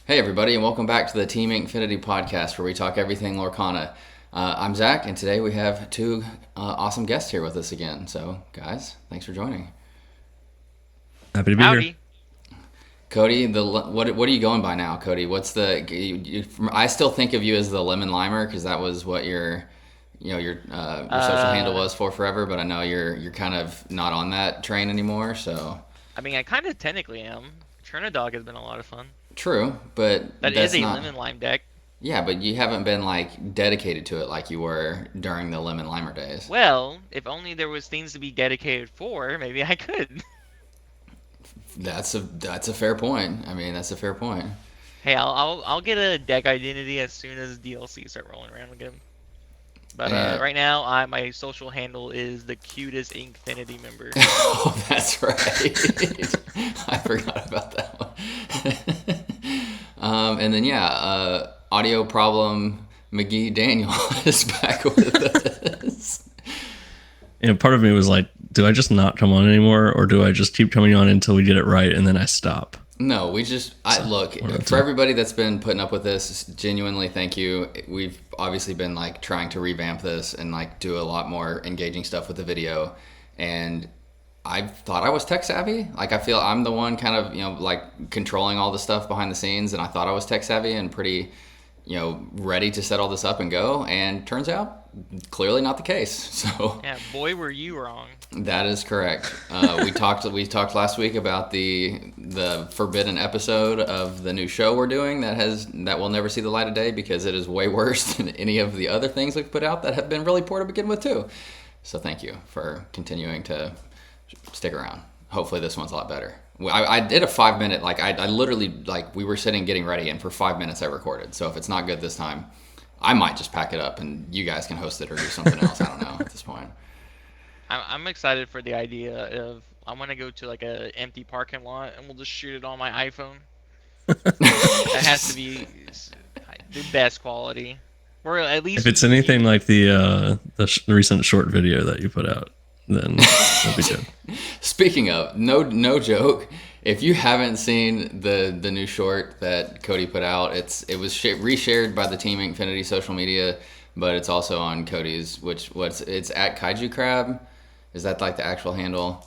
Hey everybody, and welcome back to the Team Inkfinity podcast, where we talk everything Lorcana. I'm Zach, and today we have two awesome guests here with us again. So, guys, thanks for joining. Happy to be here. Howdy. Cody, what are you going by now, Cody? What's I still think of you as the Lemon Limer because that was what your social handle Uh, was for forever. But I know you're kind of not on that train anymore. So I mean, I kind of technically am. Dog has been a lot of fun. true, but That is that's a not. lemon lime deck. Yeah, but you haven't been like dedicated to it like you were during the Lemon Limer days. Well, if only there was things to be dedicated for, maybe I could. That's a fair point. I mean, that's a fair point. Hey, I'll get a deck identity as soon as DLC start rolling around again. But And right now, my social handle is the cutest Inkfinity member. oh, that's right. I forgot about that one. And then audio problem. McGee Daniel is back with us. And part of me was like, do I just not come on anymore, or do I just keep coming on until we get it right and then I stop? No, I So, look one of the for two. everybody that's been putting up with this. Genuinely, thank you. We've obviously been like trying to revamp this and like do a lot more engaging stuff with the video, and I thought I was tech savvy. Like I feel I'm the one kind of like controlling all the stuff behind the scenes, and I thought I was tech savvy and pretty ready to set all this up and go. And turns out clearly not the case. So Yeah, boy, were you wrong. that is correct. We talked last week about the forbidden episode of the new show we're doing that will never see the light of day because it is way worse than any of the other things we've put out that have been really poor to begin with too. So thank you for continuing to stick around. Hopefully this one's a lot better. I did a 5 minute, like I literally, like we were sitting getting ready and for 5 minutes I recorded. So if it's not good this time, I might just pack it up and you guys can host it or do something else. I don't know at this point. I'm excited for the idea of I'm gonna go to like a empty parking lot and we'll just shoot it on my iPhone. That has to be the best quality, or at If least it's medium. anything like the recent short video that you put out, then it'll be good. Speaking of, no joke. If you haven't seen the new short that Cody put out, it was reshared by the Team Inkfinity social media, but it's also on Cody's, it's at Kaiju Crab. Is that like the actual handle?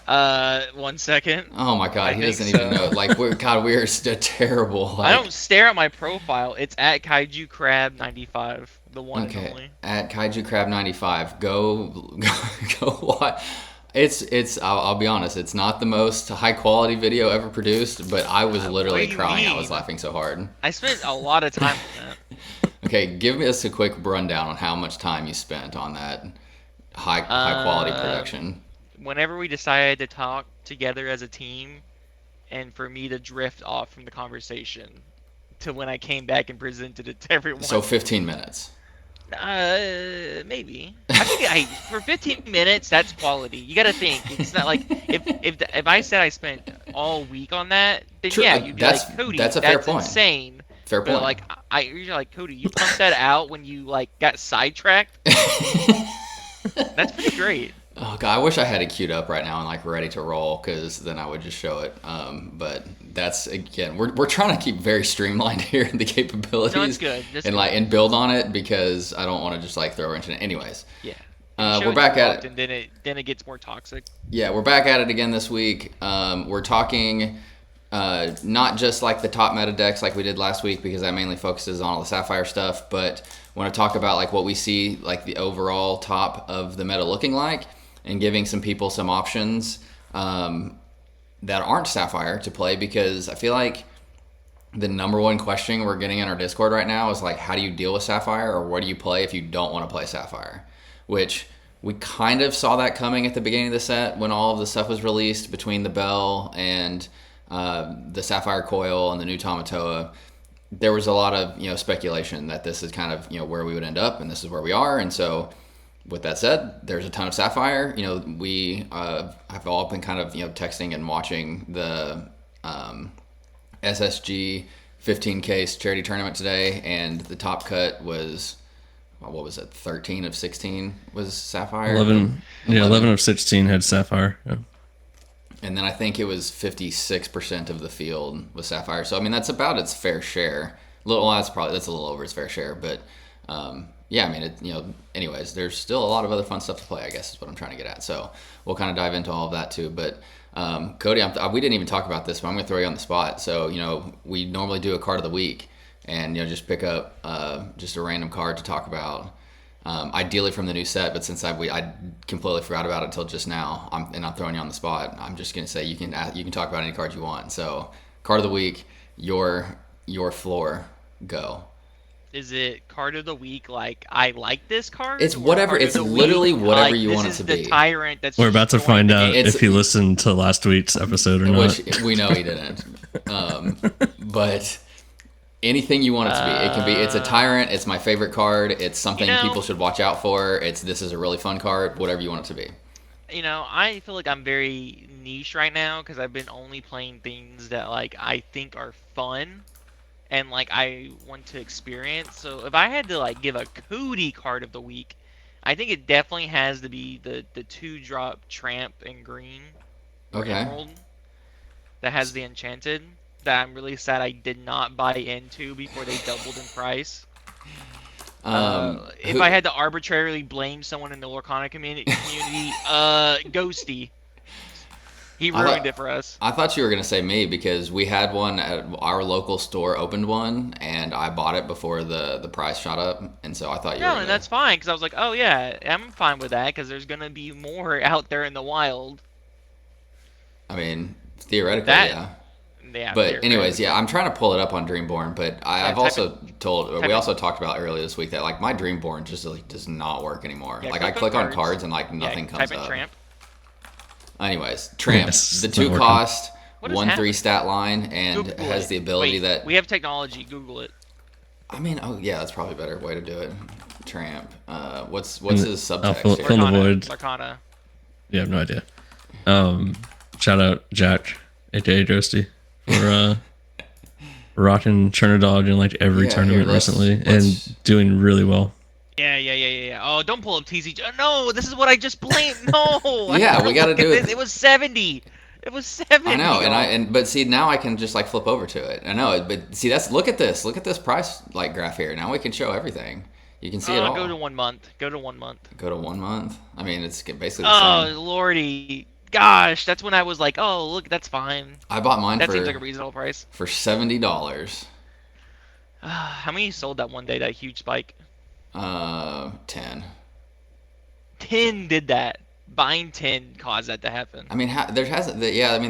1 second. Oh my God, I he think doesn't even know. so. Like we're terrible. I don't Like stare at my profile. It's at Kaiju Crab 95, the one and okay, only. at Kaiju Crab 95. Go watch. I'll be honest, it's not the most high quality video ever produced, but I was What do literally you crying. I was mean? laughing so hard. I spent a lot of time on that. Okay, give us a quick rundown on how much time you spent on that high quality Um, production. Whenever we decided to talk together as a team, and for me to drift off from the conversation to when I came back and presented it to So everyone. 15 minutes. Maybe. I think for 15 minutes, that's quality. You got to think. It's not like if I said I spent all week on that, then True, yeah, you'd be that's like, Cody, that's a fair that's point. insane. Fair But point. like you're like, Cody, you pumped that out when you like got sidetracked. That's pretty great. Oh God, I wish I had it queued up right now and like ready to roll, because then I would just show it. But that's again, we're trying to keep very streamlined here in the No, it's capabilities, good. That's and good. like and build on it because I don't want to just like throw a wrench in it. Anyways, Yeah. If you show we're it too back at it. often, then it gets more toxic. Yeah, we're back at it again this week. We're talking not just like the top meta decks like we did last week because that mainly focuses on all the Sapphire stuff, but want to talk about like what we see like the overall top of the meta looking like and giving some people some options that aren't Sapphire to play, because I feel like the number one question we're getting in our Discord right now is like, how do you deal with Sapphire, or what do you play if you don't want to play Sapphire? Which we kind of saw that coming at the beginning of the set when all of the stuff was released between the Bell and the Sapphire Coil and the new Tamatoa. There was a lot of speculation that this is kind of where we would end up, and this is where we are. And so, with that said, there's a ton of Sapphire. We have all been kind of texting and watching the SSG 15K charity tournament today, and the top cut was, what was it, 13 of 16 was Sapphire? 11, yeah, 11 11. of 16 had Sapphire. Yeah. And then I think it was 56% of the field was Sapphire. So I mean that's about its fair share. That's a little over its fair share, but yeah, I mean anyways, there's still a lot of other fun stuff to play, I guess is what I'm trying to get at. So we'll kind of dive into all of that too. But Cody, we didn't even talk about this, but I'm going to throw you on the spot. So we normally do a card of the week, and just pick up just a random card to talk about. Ideally from the new set, but since I completely forgot about it until just now, I'm throwing you on the spot. I'm just gonna say you can talk about any card you want. So, card of the week, your floor, go. Is it card of the week like I like this card? It's whatever. It's literally whatever you want it to be. This is the tyrant that's. We're about to find out if he listened to last week's episode or not. Which we know he didn't. But. Anything you want it to be. It can be. It's a tyrant. It's my favorite card. It's something people should watch out for. This is a really fun card. Whatever you want it to be. I feel like I'm very niche right now because I've been only playing things that like I think are fun, and like I want to experience. So if I had to like give a Cody card of the week, I think it definitely has to be the 2-drop tramp in green. Or emerald. That has the enchanted. That I'm really sad I did not buy into before they doubled in price. If I had to arbitrarily blame someone in the Lorcana community, Ghosty. He ruined it for us. I thought you were going to say me because we had one at our local store, opened one, and I bought it before the price shot up, and so I thought you were and that's fine because I was like, oh yeah, I'm fine with that because there's going to be more out there in the wild. I mean, theoretically, yeah. Yeah, but anyways, yeah, I'm trying to pull it up on Dreamborn, but we also talked about earlier this week that like my Dreamborn just like does not work anymore. Yeah, like I click on cards and like nothing comes up. Tramp. Anyways, Tramp, the 2-cost, 1/3 stat line, and has the ability that we have technology. Google it. I mean, that's probably a better way to do it. Tramp. What's his subtext? Fill the void. Lorcana. Yeah, I have no idea. Shout out Jack, aka Ghosty, for rocking Chernodog in like every tournament recently and doing really well. Yeah. Oh, don't pull up TCG. No, this is what I just blamed. No. Yeah, we got to do it. It was 70. It was 70. I know, but see now I can just like flip over to it. I know, but see look at this price like graph here. Now we can show everything. You can see it all. Go to 1 month. Go to 1 month. Go to 1 month. I mean, it's basically the same. Oh lordy. Gosh, that's when I was like, oh, look, that's fine. I bought mine that seems like a reasonable price. For $70. How many sold that one day, that huge spike? 10. 10 did that. Buying 10 caused that to happen. I mean,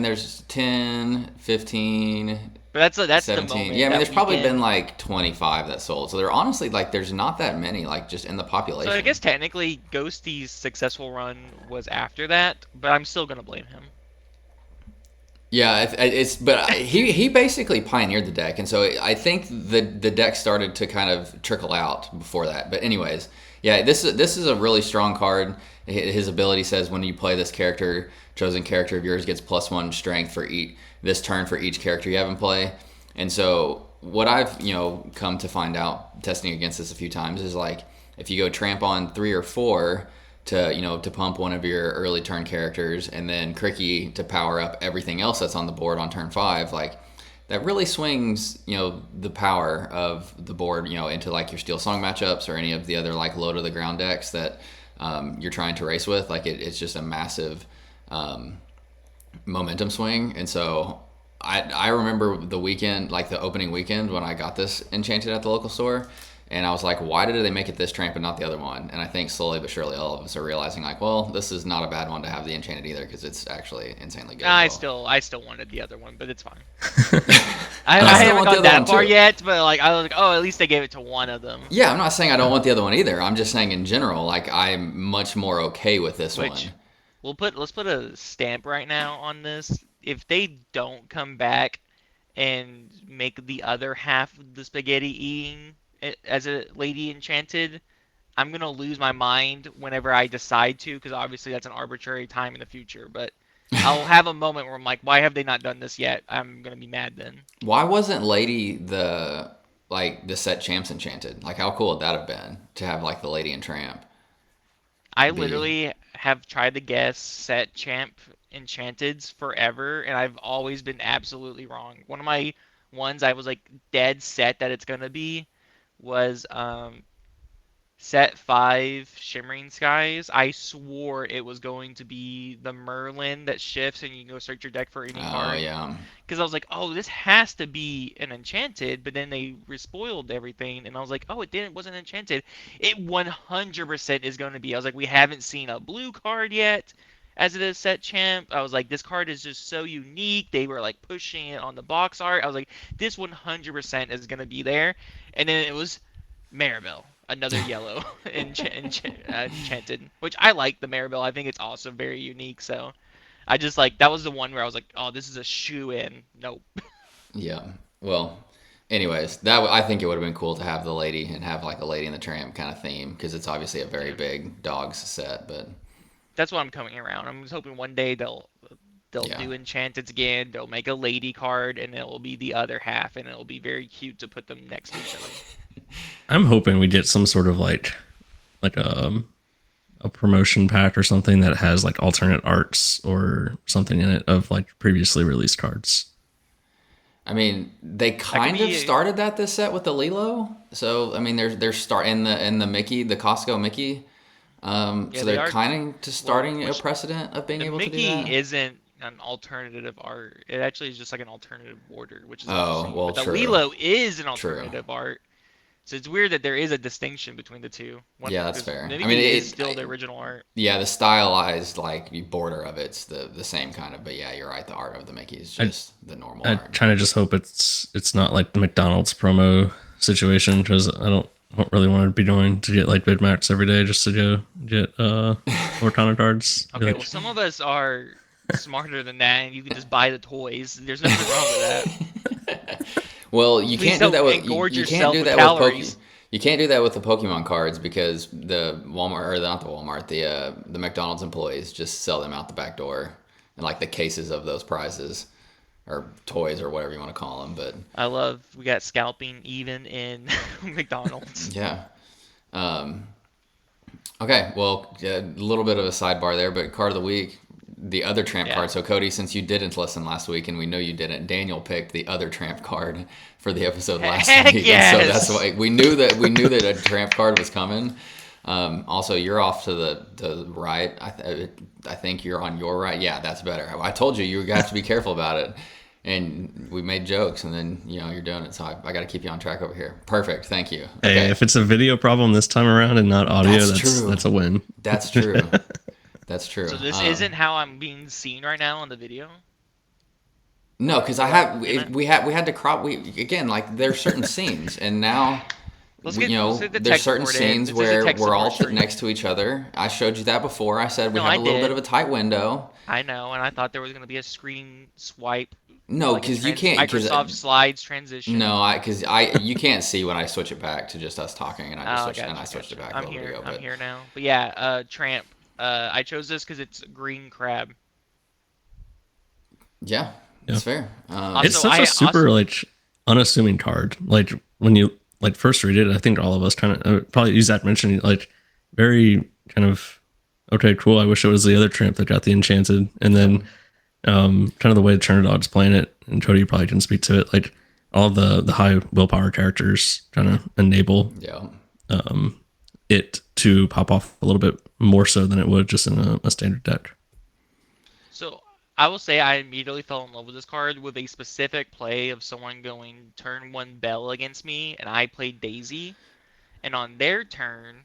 there's 10, 15, but that's 17. The moment. Yeah, I mean, there's probably been like 25 that sold. So they're honestly like, there's not that many like just in the population. So I guess technically Ghosty's successful run was after that, but I'm still gonna blame him. Yeah, he basically pioneered the deck, and so I think the deck started to kind of trickle out before that. But anyways, yeah, this is a really strong card. His ability says when you play this character, chosen character of yours gets +1 strength for this turn for each character you have in play. And so what I've come to find out testing against this a few times is like if you go tramp on 3 or 4 to pump one of your early turn characters and then Cricky to power up everything else that's on the board on turn 5, like that really swings the power of the board into like your Steel Song matchups or any of the other like low to the ground decks that you're trying to race with. Like it's just a massive momentum swing. And so I remember the weekend, like the opening weekend when I got this enchanted at the local store, and I was like, why did they make it this tramp and not the other one? And I think slowly but surely all of us are realizing like, well, this is not a bad one to have the enchanted either because it's actually insanely good. I still wanted the other one, but it's fine. I haven't gone that far yet, but like I was like, oh, at least they gave it to one of them. Yeah, I'm not saying I don't want the other one either. I'm just saying in general, like I'm much more okay with this one. Let's put a stamp right now on this. If they don't come back and make the other half of the spaghetti eating as a lady enchanted, I'm gonna lose my mind whenever I decide to, because obviously that's an arbitrary time in the future. But I'll have a moment where I'm like, why have they not done this yet? I'm gonna be mad then. Why wasn't Lady the set champs enchanted? Like how cool would that have been to have like the Lady and Tramp? I literally have tried to guess set champ enchanteds forever, and I've always been absolutely wrong. One of my ones I was like dead set that it's gonna be was set 5 Shimmering Skies. I swore it was going to be the Merlin that shifts and you can go search your deck for any Oh card. yeah. Because I was like, oh, this has to be an enchanted, but then they respoiled everything, and I was like, oh, it wasn't enchanted. It 100% is going to be. I was like, we haven't seen a blue card yet as it is set champ. I was like, this card is just so unique. They were like pushing it on the box art. I was like, this 100% is going to be there. And then it was Maribel, another yellow enchanted, which I like the Maribel. I think it's also very unique. So I just like that was the one where I was like, oh, this is a shoe in. Nope. Yeah. Well, anyways, I think it would have been cool to have the lady and have like a Lady and the Tramp kind of theme because it's obviously a very big dogs set, but That's what I'm coming around. I'm just hoping one day they'll yeah. do enchanteds again. They'll make a lady card, and it will be the other half, and it'll be very cute to put them next to each other. I'm hoping we get some sort of like a promotion pack or something that has like alternate arts or something in it of like previously released cards. I mean, they kind of started that this set with the Lilo. So I mean, they're start in the Mickey, the Costco Mickey. So they're kind of starting a precedent of being able to do that. Mickey isn't an alternative art. It actually is just like an alternative border, which is interesting. Well, but the Lilo is an alternative art. So it's weird that there is a distinction between the two. Yeah, that's fair. I mean, it's still the original art. Yeah, the stylized like border of it's the same kind of. But yeah, you're right. The art of the Mickey is just the normal art. I kind of just hope it's not like the McDonald's promo situation because I don't really want to be doing to get like Big Macs every day just to go get Cortana cards. Okay, well, some of us are smarter than that, and you can just buy the toys. There's nothing wrong with that. Well, you can't do that with you can't do that with you can't do that with the Pokemon cards because the Walmart or not the Walmart, the McDonald's employees just sell them out the back door and like the cases of those prizes or toys or whatever you want to call them. But we got scalping even in McDonald's. Yeah. Okay, well, a little bit of a sidebar there, but card of the week. The other Tramp card. So Cody, since you didn't listen last week, and we know you didn't, Daniel picked the other Tramp card for the episode last week. Yes. And so that's why we knew that a Tramp card was coming. Also, you're off to the right. I think you're on your right. Yeah, that's better. I told you have to be careful about it. And we made jokes, and then you're doing it. So I got to keep you on track over here. Perfect. Thank you. Okay. Hey, if it's a video problem this time around and not audio, that's a win. That's true. That's true. So this isn't how I'm being seen right now on the video? No, because we had to crop. Like there's certain scenes, and now there's certain scenes where we're all next to each other. I showed you that before. I said we have a little bit of a tight window. I know, and I thought there was going to be a screen swipe. No, because you can't. Microsoft Slides transition. No, because you can't see when I switch it back to just us talking, and I switched it back a little bit ago. I'm here now. But yeah, Tramp. I chose this because it's green crab. Yeah, that's fair. It's such a super like unassuming card. Like when you like first read it, I think all of us kind of probably Zach mentioned like very kind of okay, cool. I wish it was the other Tramp that got the enchanted, and then kind of the way the Chernodog's playing it, and Cody, you probably can speak to it. Like all the high willpower characters kind of enable it to pop off a little bit more so than it would just in a standard deck. So I will say I immediately fell in love with this card with a specific play of someone going turn 1 Bell against me, and I played Daisy, and on their turn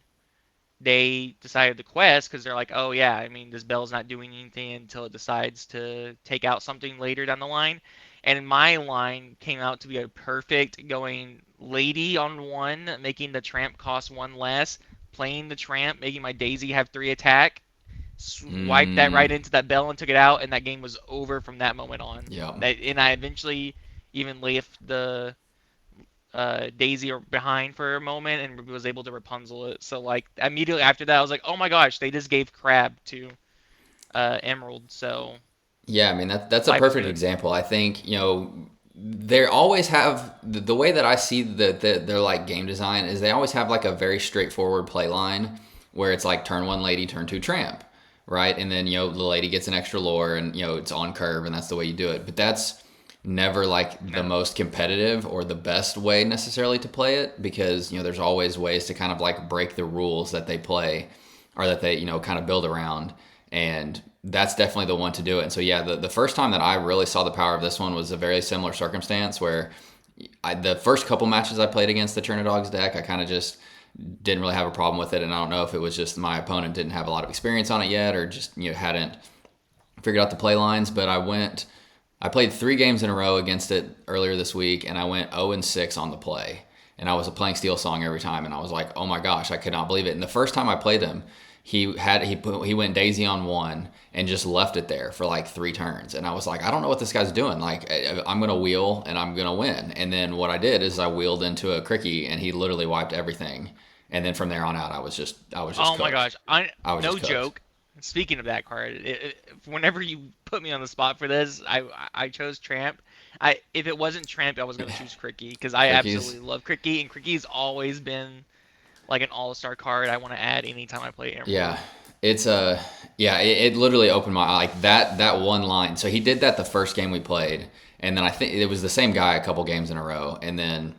they decided to quest because they're like, oh yeah, I mean this Bell's not doing anything until it decides to take out something later down the line. And my line came out to be a perfect going Lady on 1, making the Tramp cost 1 less, playing the Tramp, making my Daisy have 3 attack, swiped that right into that Bell and took it out, and that game was over from that moment on. Yeah. And I eventually even left the Daisy behind for a moment and was able to Rapunzel it. So like immediately after that, I was like, oh my gosh, they just gave Crab to Emerald. So yeah, I mean that's a perfect example. I think they always have the way that I see their like game design is they always have like a very straightforward play line where it's like turn 1 Lady, turn 2 Tramp. right? And then the lady gets an extra lore, and it's on curve, and that's the way you do it. But that's never like the most competitive or the best way necessarily to play it, because there's always ways to kind of like break the rules that they play or that they kind of build around, and that's definitely the one to do it. And so the first time that I really saw the power of this one was a very similar circumstance where the first couple matches I played against the Turnidogs deck, I kind of just didn't really have a problem with it, and I don't know if it was just my opponent didn't have a lot of experience on it yet, or just hadn't figured out the play lines. But I played 3 games in a row against it earlier this week, and I went 0-6 on the play, and I was playing Steel Song every time, and I was like, oh my gosh, I could not believe it. And the first time I played him, he went Daisy on 1 and just left it there for like 3 turns, and I was like, I don't know what this guy's doing. Like, I'm gonna wheel and I'm gonna win. And then what I did is I wheeled into a Cricky, and he literally wiped everything. And then from there on out, I was just Oh cooked. my gosh! I was No just cooked. joke. Speaking of that card, whenever you put me on the spot for this, I chose Tramp. If it wasn't Tramp, I was gonna choose Cricky, because I Crickies. absolutely love Cricky, and Cricky's always been like an all-star card I want to add anytime I play Emerald. Yeah, it's it literally opened my eye, like that one line. So he did that the first game we played, and then I think it was the same guy a couple games in a row, and then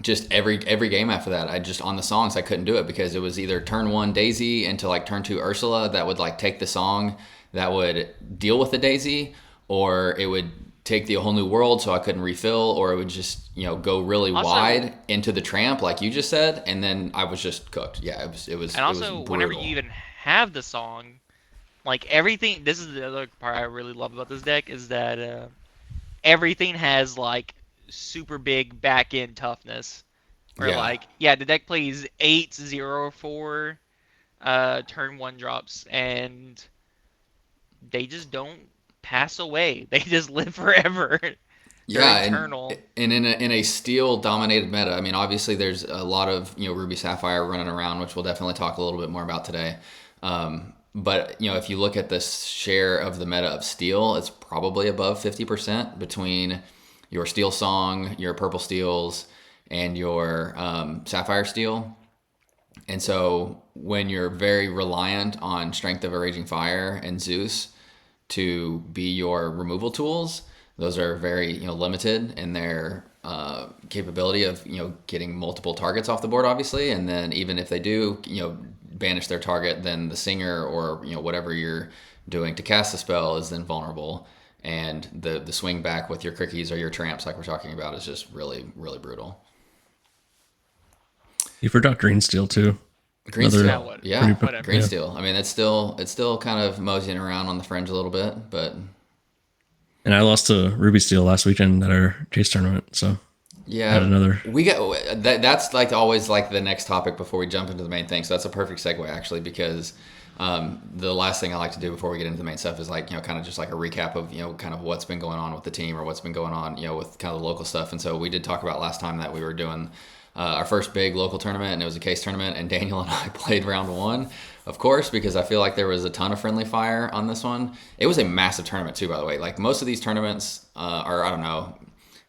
just every game after that, I just on the songs I couldn't do it, because it was either turn 1 Daisy into like turn 2 Ursula that would like take the song that would deal with the Daisy, or it would take the whole new world so I couldn't refill, or it would just go really Also- wide into the Tramp like you just said, and then I was just cooked. Yeah, it was. And also, it was whenever brutal. you even have the song, like everything, this is the other part I really love about this deck, is that everything has like super big back end toughness. Or Yeah. the deck plays 8/0/4 turn 1 drops, and they just don't pass away. They just live forever. They're Yeah, eternal. and in a steel dominated meta, I mean, obviously there's a lot of Ruby Sapphire running around, which we'll definitely talk a little bit more about today. But if you look at the share of the meta of steel, it's probably above 50% between your Steel Song, your Purple Steels, and your Sapphire Steel. And so when you're very reliant on Strength of a Raging Fire and Zeus to be your removal tools, those are very limited in their capability of getting multiple targets off the board, obviously. And then even if they do banish their target, then the singer or whatever you're doing to cast the spell is then vulnerable. And the swing back with your Crickies or your Tramps, like we're talking about, is just really, really brutal. You forgot Green Steel too. Green Another Steel, yeah, whatever. Green Yeah. Steel. I mean, it's still kind of moseying around on the fringe a little bit, but And I lost to Ruby Steel last weekend at our chase tournament, so yeah, had another. we got that's like always like the next topic before we jump into the main thing. So that's a perfect segue actually, because the last thing I like to do before we get into the main stuff is like kind of just like a recap of kind of what's been going on with the team, or what's been going on with kind of the local stuff. And so we did talk about last time that we were doing our first big local tournament, and it was a case tournament, and Daniel and I played round 1, of course, because I feel like there was a ton of friendly fire on this one. It was a massive tournament too, by the way. Like most of these tournaments are, I don't know,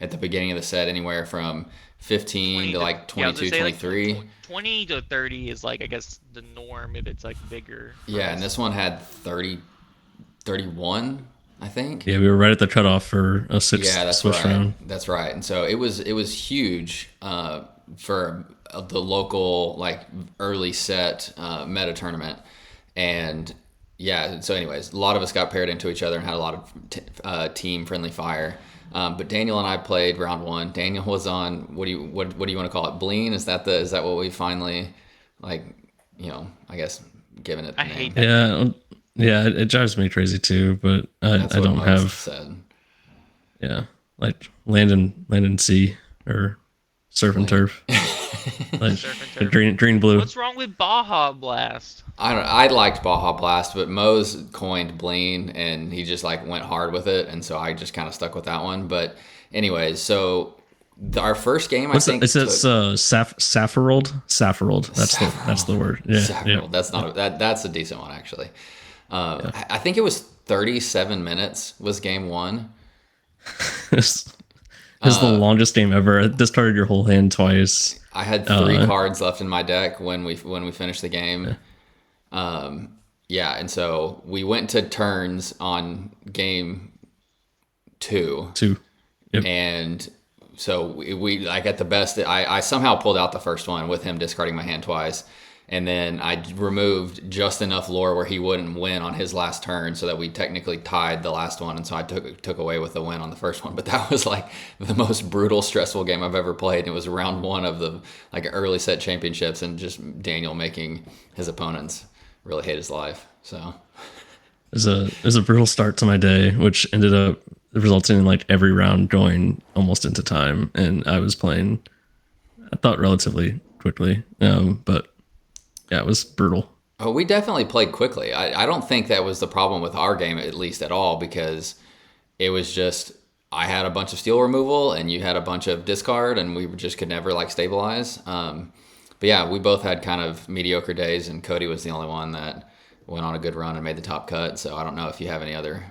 at the beginning of the set, anywhere from 15 to like 22, 23. 20 to 30 is like, I guess, the norm if it's like bigger. Yeah, and this one had 30, 31, I think. Yeah, we were right at the cutoff for a 6 Yeah, that's switch right. round. That's right. And so it was huge for the local like early set meta tournament. And yeah, so anyways, a lot of us got paired into each other and had a lot of team friendly fire. But Daniel and I played round 1. Daniel was on what do you want to call it? Bleen? Is that what we finally like? I guess given it. The I name. hate that. Yeah, it drives me crazy too. But I That's what don't most have. said. Like land and sea or surf and turf. Like Surf and turf. green blue. What's wrong with Baja Blast? I liked Baja Blast, but Mo's coined Bleen, and he just like went hard with it, and so I just kind of stuck with that one. But anyways, so our first game, I think It says Sapphirald. That's the word. Yeah, Sapphirald. That's not that's a decent one actually. I think it was 37 minutes was game 1. This is the longest game ever. I discarded your whole hand twice. I had 3 cards left in my deck when we finished the game. Yeah, Yeah, and so we went to turns on game 2. Yep. And so we like at the best, I somehow pulled out the first one with him discarding my hand twice. And then I removed just enough lore where he wouldn't win on his last turn, so that we technically tied the last one. And so I took away with the win on the first one. But that was like the most brutal, stressful game I've ever played. And it was round 1 of the like early set championships, and just Daniel making his opponents really hate his life. So it was a brutal start to my day, which ended up resulting in like every round going almost into time, and I was playing, I thought, relatively quickly. But yeah, it was brutal. Oh, we definitely played quickly. I don't think that was the problem with our game, at least at all, because it was just I had a bunch of steel removal and you had a bunch of discard, and we just could never like stabilize. But yeah, we both had kind of mediocre days, and Cody was the only one that went on a good run and made the top cut. So I don't know if you have any other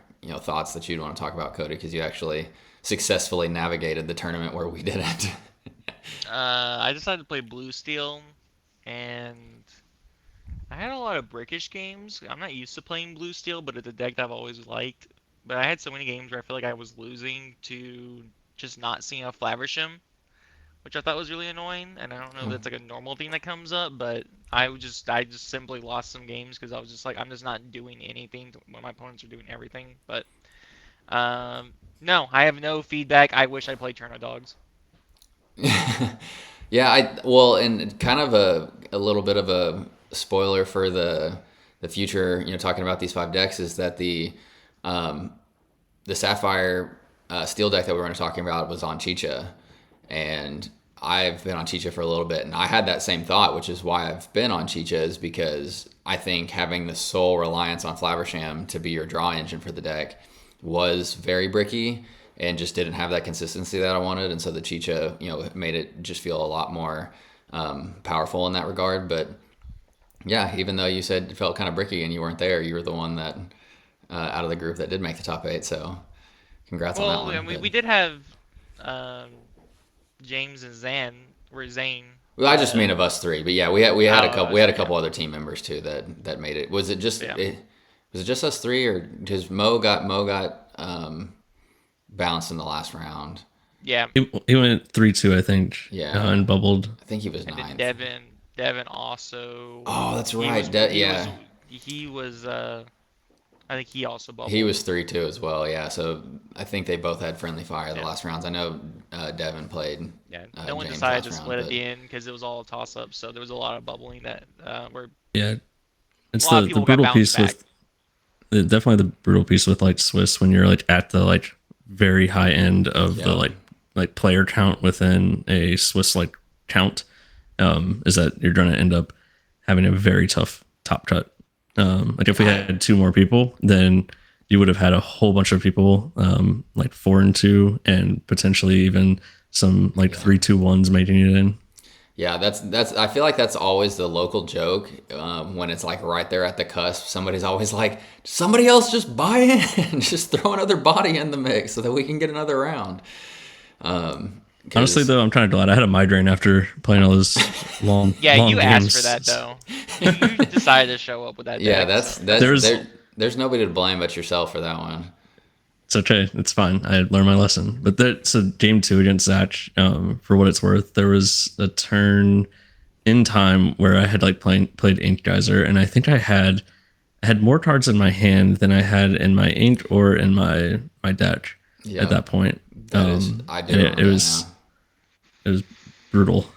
thoughts that you'd want to talk about, Cody, because you actually successfully navigated the tournament where we didn't. I decided to play blue steel, and I had a lot of brickish games. I'm not used to playing blue steel, but it's a deck that I've always liked. But I had so many games where I feel like I was losing to just not seeing a Flaversham, which I thought was really annoying. And I don't know if that's like a normal thing that comes up, but I just simply lost some games because I was just like, I'm just not doing anything when my opponents are doing everything. But no, I have no feedback. I wish I played Turner Dogs. Yeah, well, and kind of a little bit of a spoiler for the future, talking about these 5 decks, is that the Sapphire steel deck that we were talking about was on Chicha, and I've been on Chicha for a little bit, and I had that same thought, which is why I've been on Chicha, is because I think having the sole reliance on Flaversham to be your draw engine for the deck was very bricky and just didn't have that consistency that I wanted. And so the Chicha, made it just feel a lot more powerful in that regard. But yeah, even though you said it felt kind of bricky and you weren't there, you were the one that out of the group that did make the top 8. So congrats on that one. Well, we did have James and Zane. Well, I just mean of us 3, but yeah, we had a couple other team members too that made it. Was it just was it just us 3, or because Mo got bounced in the last round? Yeah, he went 3-2, I think. Yeah, and bubbled. I think he was 9th. Devin also. Oh, that's right. He was. I think he also bubbled. He was 3-2 as well. Yeah, so I think they both had friendly fire the last rounds. I know Devin played. Yeah, no one decided to split at the end because it was all a toss up. So there was a lot of bubbling that were. Yeah, it's the brutal piece with. Definitely the brutal piece with like Swiss, when you're like at the like very high end of the like player count within a Swiss like count, is that you're going to end up having a very tough top cut. Like if we had 2 more people, then you would have had a whole bunch of people like 4-2, and potentially even some like 3-2-1s making it in. Yeah, that's. I feel like that's always the local joke when it's like right there at the cusp. Somebody's always like, somebody else just buy in and just throw another body in the mix so that we can get another round. Honestly, though, I'm kind of glad I had a migraine after playing all those long. Yeah, long you games. asked for that though. You decided to show up with that. Yeah, deck, there's nobody to blame but yourself for that one. It's okay. It's fine. I learned my lesson. But so game 2 against Zach, for what it's worth, there was a turn in time where I had like played Ink Geyser, and I think I had more cards in my hand than I had in my ink or in my deck at that point. It was brutal.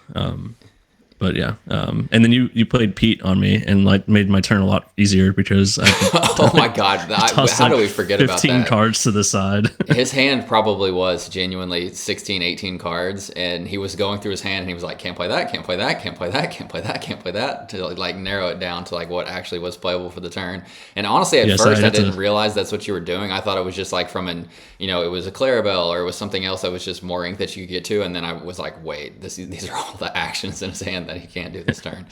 But yeah, and then you played Pete on me and like made my turn a lot easier because oh my god, how do we forget about that? 15 cards to the side. His hand probably was genuinely 16, 18 cards, and he was going through his hand and he was like, can't play that, can't play that, can't play that, can't play that, can't play that, to like narrow it down to like what actually was playable for the turn. And honestly, at first I didn't realize that's what you were doing. I thought it was just like from it was a Clarabelle or it was something else that was just more ink that you could get to, and then I was like, wait, these are all the actions in his hand that he can't do this turn.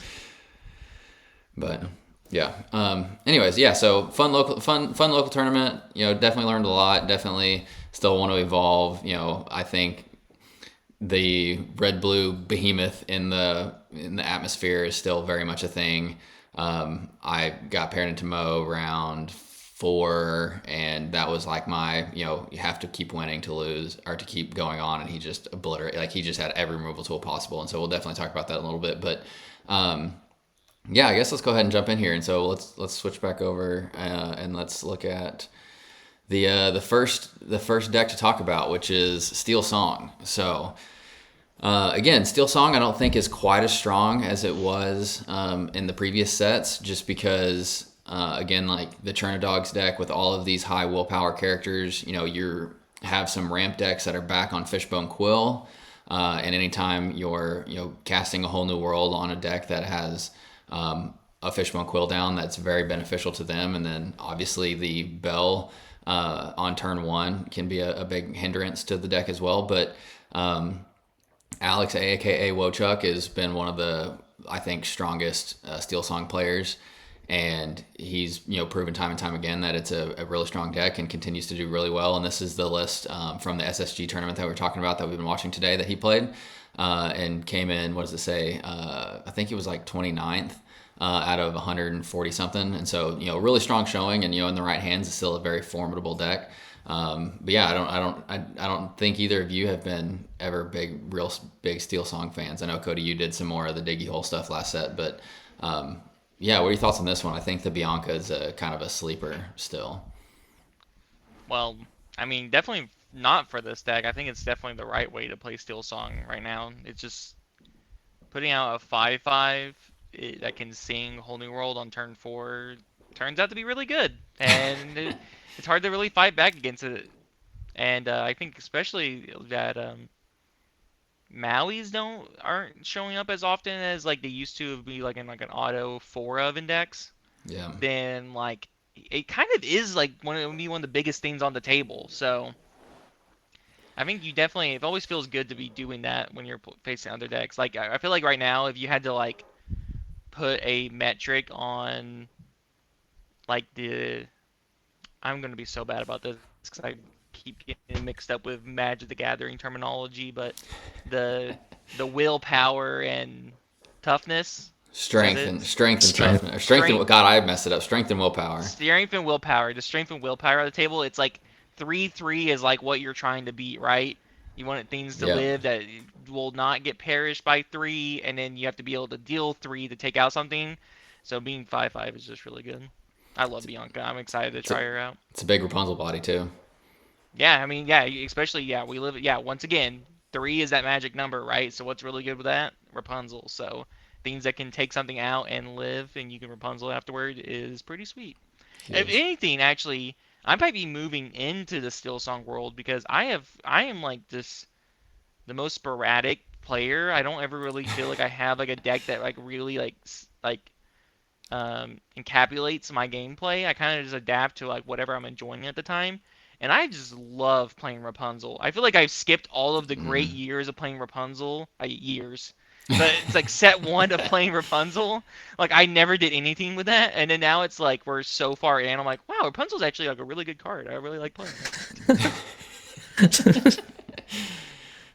But yeah, anyways, yeah, so fun local tournament. Definitely learned a lot, definitely still want to evolve. I think the red blue behemoth in the atmosphere is still very much a thing. I got paired into Mo round 4, and that was like my, you have to keep winning to lose or to keep going on, and he just obliterated. Like he just had every removal tool possible, and so we'll definitely talk about that in a little bit. But yeah, I guess let's go ahead and jump in here, and so let's switch back over and let's look at the first deck to talk about, which is Steel Song. So. Again, Steel Song I don't think is quite as strong as it was in the previous sets, just because, again, like the Churna Dogs deck with all of these high willpower characters, you have some ramp decks that are back on Fishbone Quill, and anytime you're casting a whole new world on a deck that has a Fishbone Quill down, that's very beneficial to them. And then obviously the Bell on turn 1 can be a big hindrance to the deck as well, but Alex, aka Wochuck, has been one of the, I think, strongest Steel Song players, and he's proven time and time again that it's a really strong deck and continues to do really well. And this is the list from the SSG tournament that we're talking about that we've been watching today that he played, and came in. What does it say? I think it was like 29th out of 140 something, and so really strong showing, and in the right hands, it's still a very formidable deck. But yeah, I don't think either of you have been ever real big Steel Song fans. I know, Cody, you did some more of the Diggy Hole stuff last set, but yeah, what are your thoughts on this one? I think the Bianca is a kind of a sleeper still. Well, I mean, definitely not for this deck. I think it's definitely the right way to play Steel Song right now. It's just putting out a 5/5 that can sing Whole New World on turn 4 turns out to be really good, and it's hard to really fight back against it. And I think especially that Maui's aren't showing up as often as like they used to be, like in like an auto 4 of index. Yeah. Then like it kind of is like one of the biggest things on the table. So I think it always feels good to be doing that when you're facing other decks. Like I feel like right now, if you had to like put a metric on like I'm going to be so bad about this because I keep getting mixed up with Magic the Gathering terminology, but the willpower and toughness. Strength and toughness. Strength and God, I messed it up. Strength and willpower. Strength and willpower. The strength and willpower on the table, it's like 3/3 is like what you're trying to beat, right? You want things to live that will not get perished by 3, and then you have to be able to deal 3 to take out something. So being 5/5 is just really good. I love Bianca. I'm excited to try her out. It's a big Rapunzel body too. Yeah, I mean, especially once again, 3 is that magic number, right? So what's really good with that? Rapunzel. So things that can take something out and live, and you can Rapunzel afterward is pretty sweet. Yes. If anything, actually, I might be moving into the Steel Song world because I am like the most sporadic player. I don't ever really feel like I have like a deck that like really like encapsulates my gameplay. I kind of just adapt to like whatever I'm enjoying at the time, and I just love playing Rapunzel. I feel like I've skipped all of the great years of playing Rapunzel. But it's like set 1 of playing Rapunzel. Like I never did anything with that, and then now it's like we're so far in. I'm like, wow, Rapunzel's actually like a really good card. I really like playing it.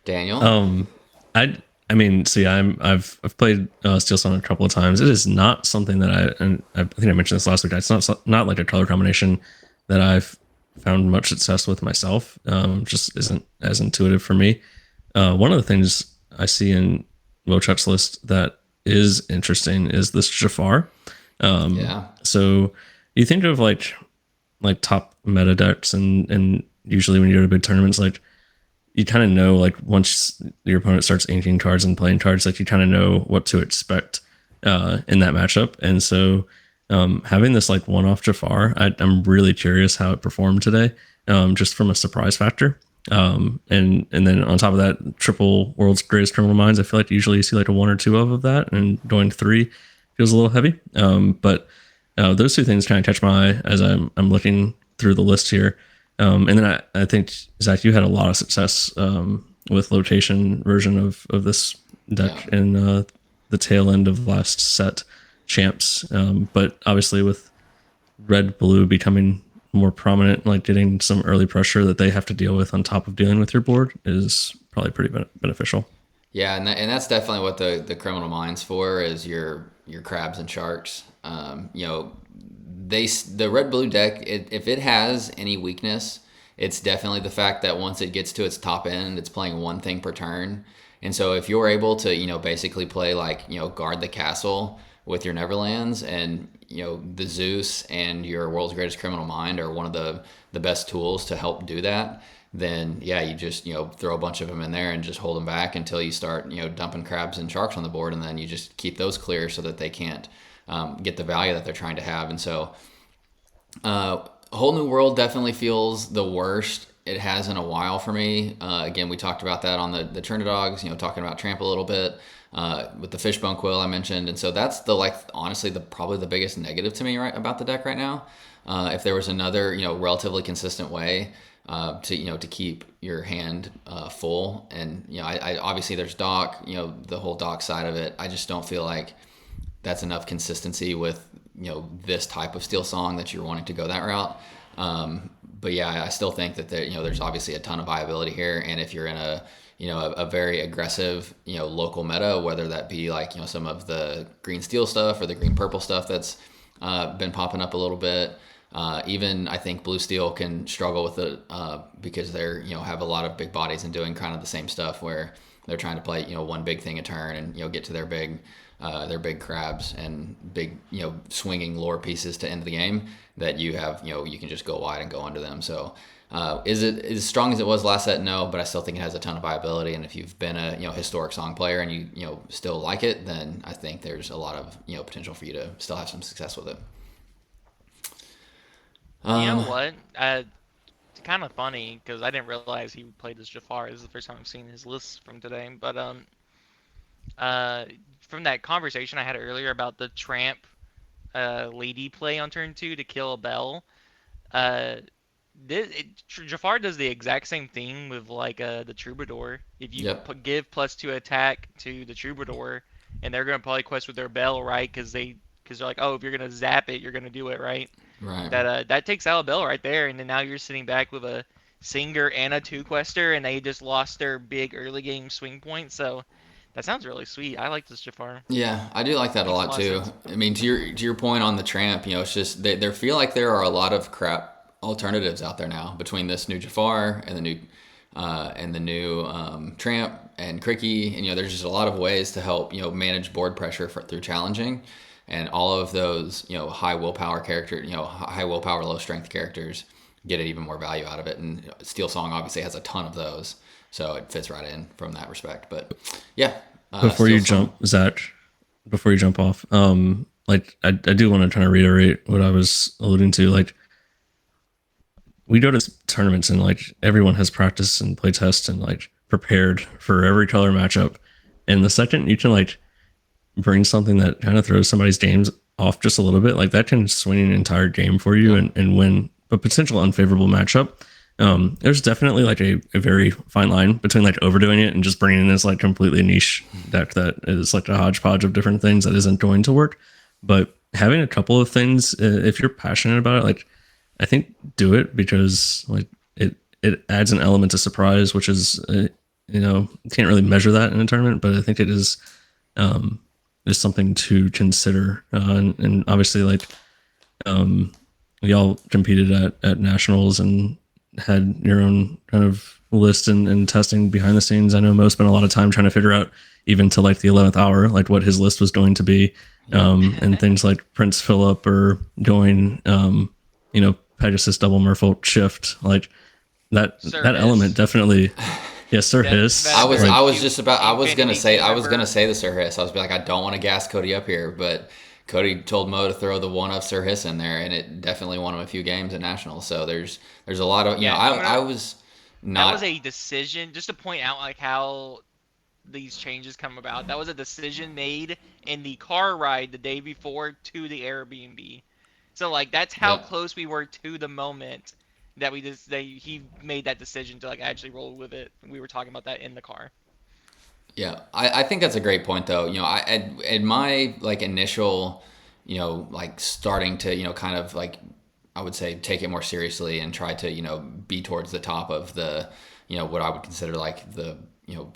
Daniel. I mean, see, I've played Steel Song a couple of times. It is not something that I think I mentioned this last week. It's not like a color combination that I've found much success with myself. Just isn't as intuitive for me. One of the things I see in Wochuck's list that is interesting is this Jafar. So you think of like top meta decks, and usually when you go to big tournaments, like you kind of know, like once your opponent starts inking cards and playing cards, like you kind of know what to expect in that matchup. And so having this like one-off Jafar, I'm really curious how it performed today, just from a surprise factor. And then on top of that, triple World's Greatest Criminal Minds, I feel like usually you see like a 1 or 2 of that, and going to 3 feels a little heavy. But those 2 things kind of catch my eye as I'm looking through the list here. And then I think, Zach, you had a lot of success with location version of this deck in the tail end of last set champs. But obviously with red blue becoming more prominent, like getting some early pressure that they have to deal with on top of dealing with your board is probably pretty beneficial. Yeah, and that's definitely what the Criminal Minds for, is your crabs and sharks. the red blue deck, if it has any weakness, it's definitely the fact that once it gets to its top end, it's playing one thing per turn. And so if you're able to, basically play like, guard the castle with your Neverlands, and, the Zeus and your World's Greatest Criminal Mind are one of the best tools to help do that, then yeah, you just, throw a bunch of them in there and just hold them back until you start, dumping crabs and sharks on the board. And then you just keep those clear so that they can't get the value that they're trying to have. And so Whole New World definitely feels the worst it has in a while for me. Again, we talked about that on the Turnidogs, talking about Tramp a little bit with the Fishbone Quill I mentioned. And so that's honestly, probably the biggest negative to me about the deck right now. If there was another, relatively consistent way to keep your hand full. And, I obviously there's Dock, the whole Dock side of it. I just don't feel like that's enough consistency with, this type of Steel Song that you're wanting to go that route. But yeah, I still think that there's obviously a ton of viability here. And if you're in a very aggressive, local meta, whether that be like, some of the green steel stuff or the green purple stuff that's been popping up a little bit. Even I think blue steel can struggle with it because they're, have a lot of big bodies and doing kind of the same stuff where they're trying to play, one big thing a turn and, get to their big crabs and big, swinging lore pieces to end the game that you have, you can just go wide and go under them. So is it as strong as it was last set? No, but I still think it has a ton of viability. And if you've been a, historic song player and you still like it, then I think there's a lot of, potential for you to still have some success with it. You know what? It's kind of funny because I didn't realize he played as Jafar. This is the first time I've seen his list from today. But from that conversation I had earlier about the Tramp lady play on turn 2 to kill a Bell, Jafar does the exact same thing with like the Troubadour. If you give +2 attack to the Troubadour, and they're gonna probably quest with their Bell, right? Because they're like, oh, if you're gonna zap it, you're gonna do it, right? Right. That takes out a Bell right there, and then now you're sitting back with a Singer and a 2-quester, and they just lost their big early game swing point. So that sounds really sweet. I like this Jafar. Yeah, I do like that a lot too. I mean, to your point on the Tramp, it's just they feel like there are a lot of crap alternatives out there now between this new Jafar and the new Tramp and Cricky, and there's just a lot of ways to help manage board pressure through challenging, and all of those high willpower high willpower low strength characters get it even more value out of it, and Steel Song obviously has a ton of those. So it fits right in from that respect. But yeah. Before you jump off, I do want to try to reiterate what I was alluding to. Like, we go to tournaments and like everyone has practiced and play tests and like prepared for every color matchup. And the second you can like bring something that kind of throws somebody's games off just a little bit, like that can swing an entire game for you and win a potential unfavorable matchup. There's definitely like a very fine line between like overdoing it and just bringing in this like completely niche deck that is like a hodgepodge of different things that isn't going to work. But having a couple of things, if you're passionate about it, like I think do it, because like it adds an element of surprise, which is you can't really measure that in a tournament, but I think it is something to consider. And obviously like we all competed at nationals and had your own kind of list and testing behind the scenes. I know Mo spent a lot of time trying to figure out, even to like the 11th hour, like what his list was going to be, and things like Prince Philip or going, Pegasus double Merfolk shift, like that element definitely. Yes, Sir Hiss. I was gonna say the Sir Hiss. I was like, I don't want to gas Cody up here, but Cody told Mo to throw the one of Sir Hiss in there, and it definitely won him a few games at nationals. So there's a lot of I was not. That was a decision, just to point out like how these changes come about. That was a decision made in the car ride the day before to the Airbnb. So like that's how close we were to the moment that he made that decision to like actually roll with it. We were talking about that in the car. Yeah, I think that's a great point, though. At my like initial, like starting to, kind of like, I would say take it more seriously and try to, be towards the top of the, what I would consider like the,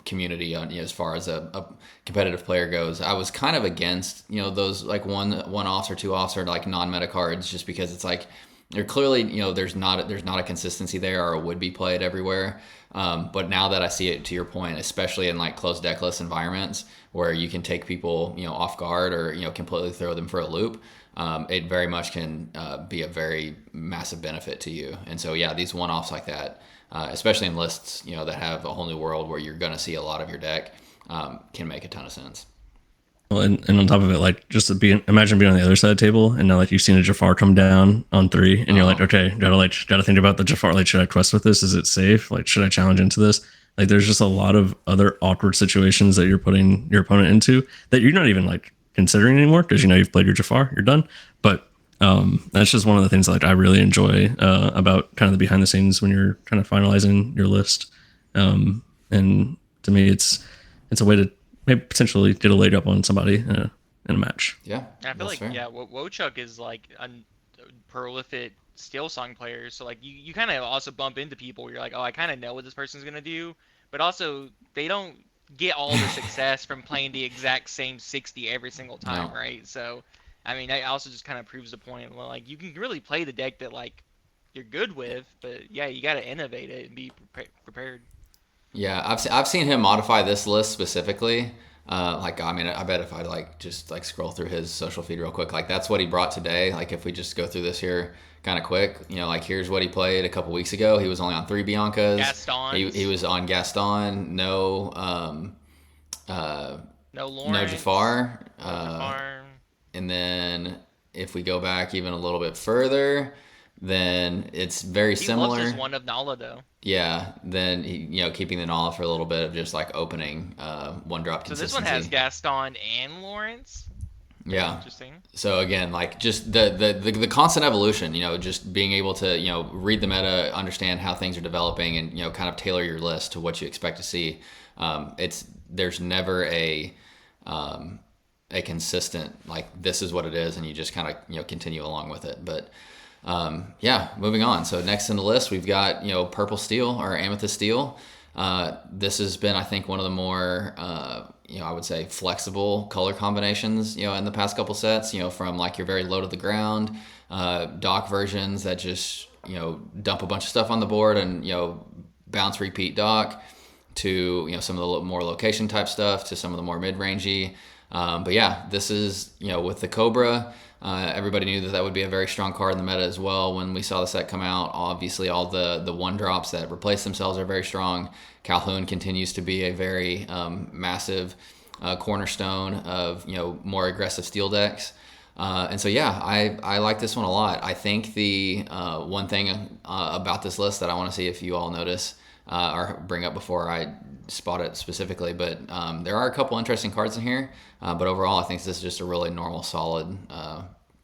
community on as far as a competitive player goes. I was kind of against those like one offs or two offs or like non-meta cards, just because it's like they're clearly there's not a consistency there, or it would be played everywhere. But now that I see it, to your point, especially in like closed deckless environments where you can take people off guard or completely throw them for a loop, it very much can be a very massive benefit to you. And so yeah, these one-offs like that, especially in lists that have a whole new world where you're going to see a lot of your deck, can make a ton of sense. Well, and on top of it, like just imagine being on the other side of the table, and now like you've seen a Jafar come down on 3, and you're like, okay, gotta think about the Jafar. Like, should I quest with this? Is it safe? Like, should I challenge into this? Like, there's just a lot of other awkward situations that you're putting your opponent into that you're not even like considering anymore, because you've played your Jafar, you're done. But that's just one of the things that like I really enjoy about kind of the behind the scenes when you're kind of finalizing your list. And to me, it's a way to maybe potentially get a leg up on somebody in a match. Yeah, I feel like fair. Wochuk is like a prolific Steel Song player, so like you kind of also bump into people where you're like, oh, I kind of know what this person's gonna do, but also they don't get all the success from playing the exact same 60 every single time, right? So, I mean, that also just kind of proves the point. Well, like you can really play the deck that like you're good with, but yeah, you got to innovate it and be prepared. Yeah, I've seen him modify this list specifically. Like, I mean, I bet if I like just like scroll through his social feed real quick, like that's what he brought today. Like if we just go through this here kind of quick, like here's what he played a couple weeks ago. He was only on 3 Biancas. Gaston. He was on Gaston. No Lawrence. No Jafar. Jafar. And then if we go back even a little bit further, then it's very similar. He loves his one of Nala though. Yeah, then keeping the Nala for a little bit of just like opening one drop consistency. So this one has Gaston and Lawrence. Yeah. Interesting. So again, like just the constant evolution, just being able to read the meta, understand how things are developing, and kind of tailor your list to what you expect to see. There's never a consistent like this is what it is, and you just kind of continue along with it. But yeah, moving on. So next in the list, we've got, purple steel or amethyst steel. This has been, I think, one of the more, I would say flexible color combinations, in the past couple sets, from like your very low to the ground, dock versions that just, dump a bunch of stuff on the board and, bounce, repeat dock, to, some of the more location type stuff, to some of the more mid-rangey. But yeah, this is, with the Cobra, everybody knew that would be a very strong card in the meta as well. When we saw the set come out, obviously all the one drops that replace themselves are very strong. Calhoun continues to be a very massive cornerstone of more aggressive steel decks. And so yeah, I like this one a lot. I think the one thing about this list that I want to see if you all notice or bring up before I spot it specifically, but there are a couple interesting cards in here. But overall, I think this is just a really normal, solid,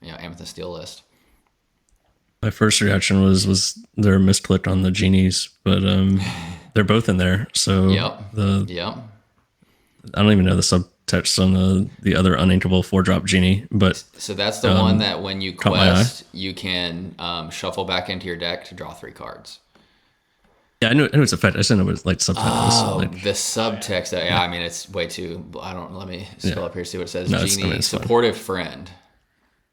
amethyst steel list. My first reaction was they're misclicked on the genies, but they're both in there. So I don't even know the subtext on the other uninkable 4-drop genie, but so that's the one that when you quest, you can shuffle back into your deck to draw 3 cards. Yeah, I knew it's effect. I just didn't know what like subtitles. The subtext. Yeah, I mean it's way too. Let me scroll up here see what it says. No, Genie, supportive friend.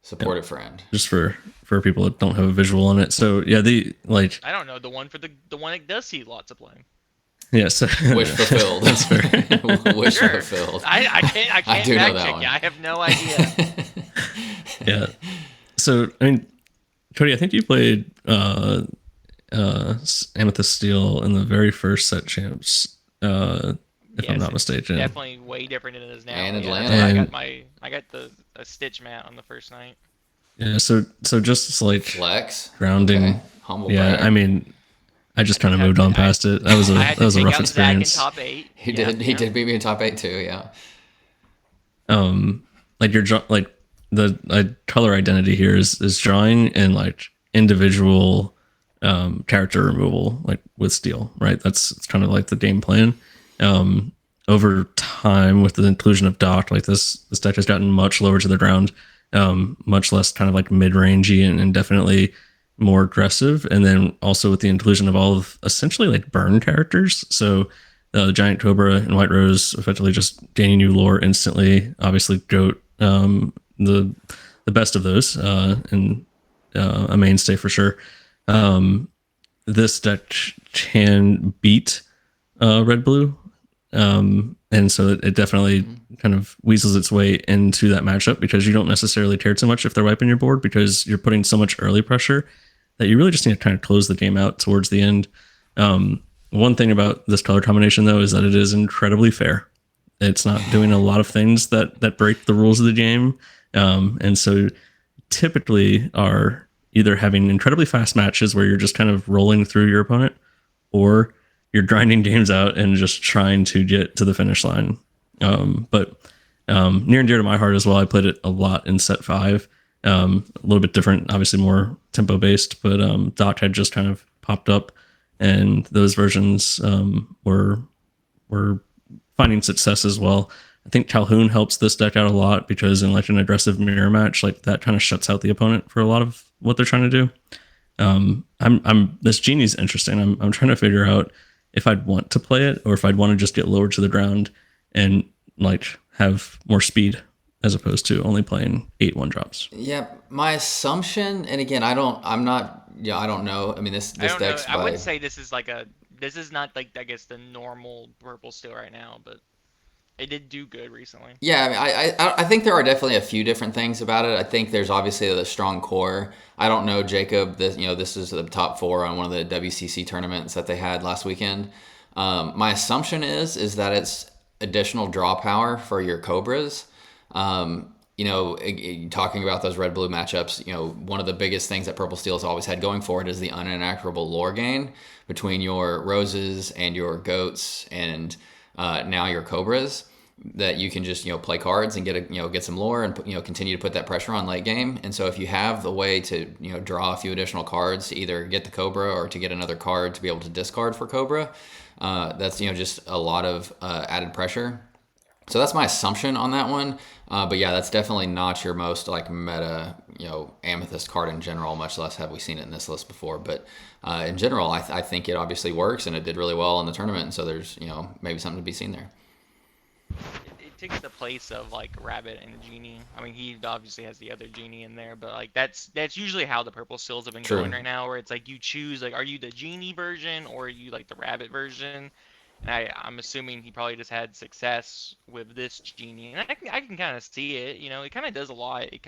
Supportive friend. Just for people that don't have a visual on it. So yeah, I don't know the one that does see lots of play. Yeah, so wish fulfilled. That's fair. Wish fulfilled. I can't fact check. I have no idea. Yeah. So I mean, Cody, I think you played Amethyst Steel in the very first set champs, if I'm not mistaken. Definitely way different than it is now. And Atlanta. I got the stitch mat on the first night. Yeah, so just like flex grounding. Okay. Humble yeah, brag. I mean, I just kind of moved on past it. That was a rough experience. Zach in top 8. He did beat me in top 8 too. Yeah. Like the color identity here is drawing and like individual character removal, like with steel, right? It's kind of like the game plan. Over time, with the inclusion of dock, like this deck has gotten much lower to the ground, much less kind of like mid-rangey and definitely more aggressive. And then also with the inclusion of all of essentially like burn characters. So The Giant Cobra and White Rose effectively just gaining you lore instantly. Obviously, Goat, the best of those, and a mainstay for sure. This deck can beat red blue, and so it definitely kind of weasels its way into that matchup because you don't necessarily care too much if they're wiping your board because you're putting so much early pressure that you really just need to kind of close the game out towards the end. One thing about this color combination though is that it is incredibly fair. It's not doing a lot of things that break the rules of the game, and so typically are either having incredibly fast matches where you're just kind of rolling through your opponent, or you're grinding games out and just trying to get to the finish line. But near and dear to my heart as well, I played it a lot in set 5. A little bit different, obviously more tempo based, but Doc had just kind of popped up, and those versions were finding success as well. I think Calhoun helps this deck out a lot because in like an aggressive mirror match, like that kind of shuts out the opponent for a lot of what they're trying to do. This Genie's interesting. I'm trying to figure out if I'd want to play it or if I'd want to just get lower to the ground and like have more speed as opposed to only playing 8 1-drops. Yeah, my assumption, and again, I don't know. I mean, this deck's I wouldn't say this is not like, I guess, the normal purple steel right now, but it did do good recently. Yeah, I mean, I think there are definitely a few different things about it. I think there's obviously the strong core. I don't know, Jacob. This is the top 4 on one of the WCC tournaments that they had last weekend. My assumption is that it's additional draw power for your Cobras. Talking about those red blue matchups, one of the biggest things that Purple Steel has always had going for it is the uninteractable lore gain between your roses and your goats and now your Cobras, that you can just play cards and get some lore and continue to put that pressure on late game. And so if you have the way to draw a few additional cards to either get the Cobra or to get another card to be able to discard for Cobra, that's just a lot of added pressure. So that's my assumption on that one. But yeah, that's definitely not your most like meta, amethyst card in general, much less have we seen it in this list before. But in general, I think it obviously works and it did really well in the tournament. And so there's, maybe something to be seen there. It takes the place of like Rabbit and Genie. I mean, he obviously has the other Genie in there, but like that's usually how the purple stills have been going right now, where it's like you choose like, are you the Genie version or are you like the Rabbit version? And I'm assuming he probably just had success with this Genie, and I can kind of see it. It kind of does a lot. It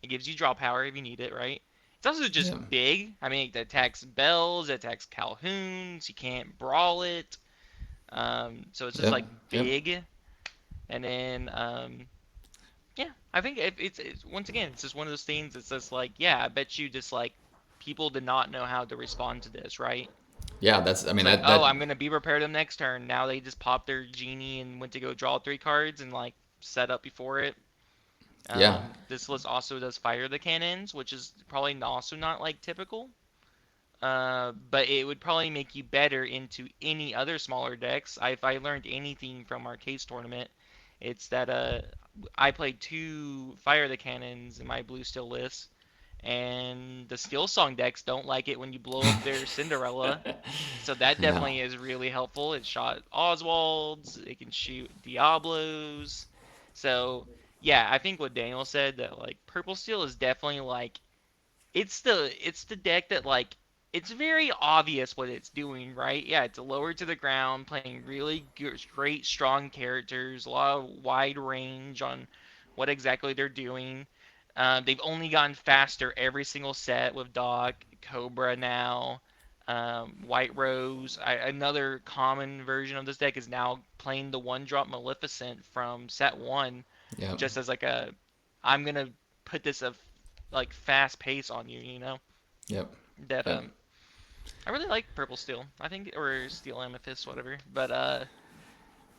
gives you draw power if you need it, right? It's also just big. I mean, it attacks Bells, it attacks Calhouns. You can't brawl it. So it's just like big. Yep. And then, I think it's once again, it's just one of those things that's just like, I bet you just like people did not know how to respond to this, right? Yeah, I'm gonna be prepared them next turn. Now they just popped their Genie and went to go draw 3 cards and like set up before it. This list also does fire the cannons, which is probably also not like typical. But it would probably make you better into any other smaller decks. If I learned anything from our case tournament, it's that I played 2 Fire the Cannons in my blue steel list, and the Steel Song decks don't like it when you blow up their Cinderella. So that definitely is really helpful. It shot Oswalds, it can shoot Diablos. So yeah, I think what Daniel said, that like Purple Steel is definitely like it's the deck that like it's very obvious what it's doing, right? Yeah, it's lower to the ground, playing really great, strong characters, a lot of wide range on what exactly they're doing. They've only gotten faster every single set with Doc, Cobra now, White Rose. Another common version of this deck is now playing the 1-drop Maleficent from set 1, just as like I'm going to put this like fast pace on you, That I really like Purple Steel. I think, or Steel Amethyst, whatever. But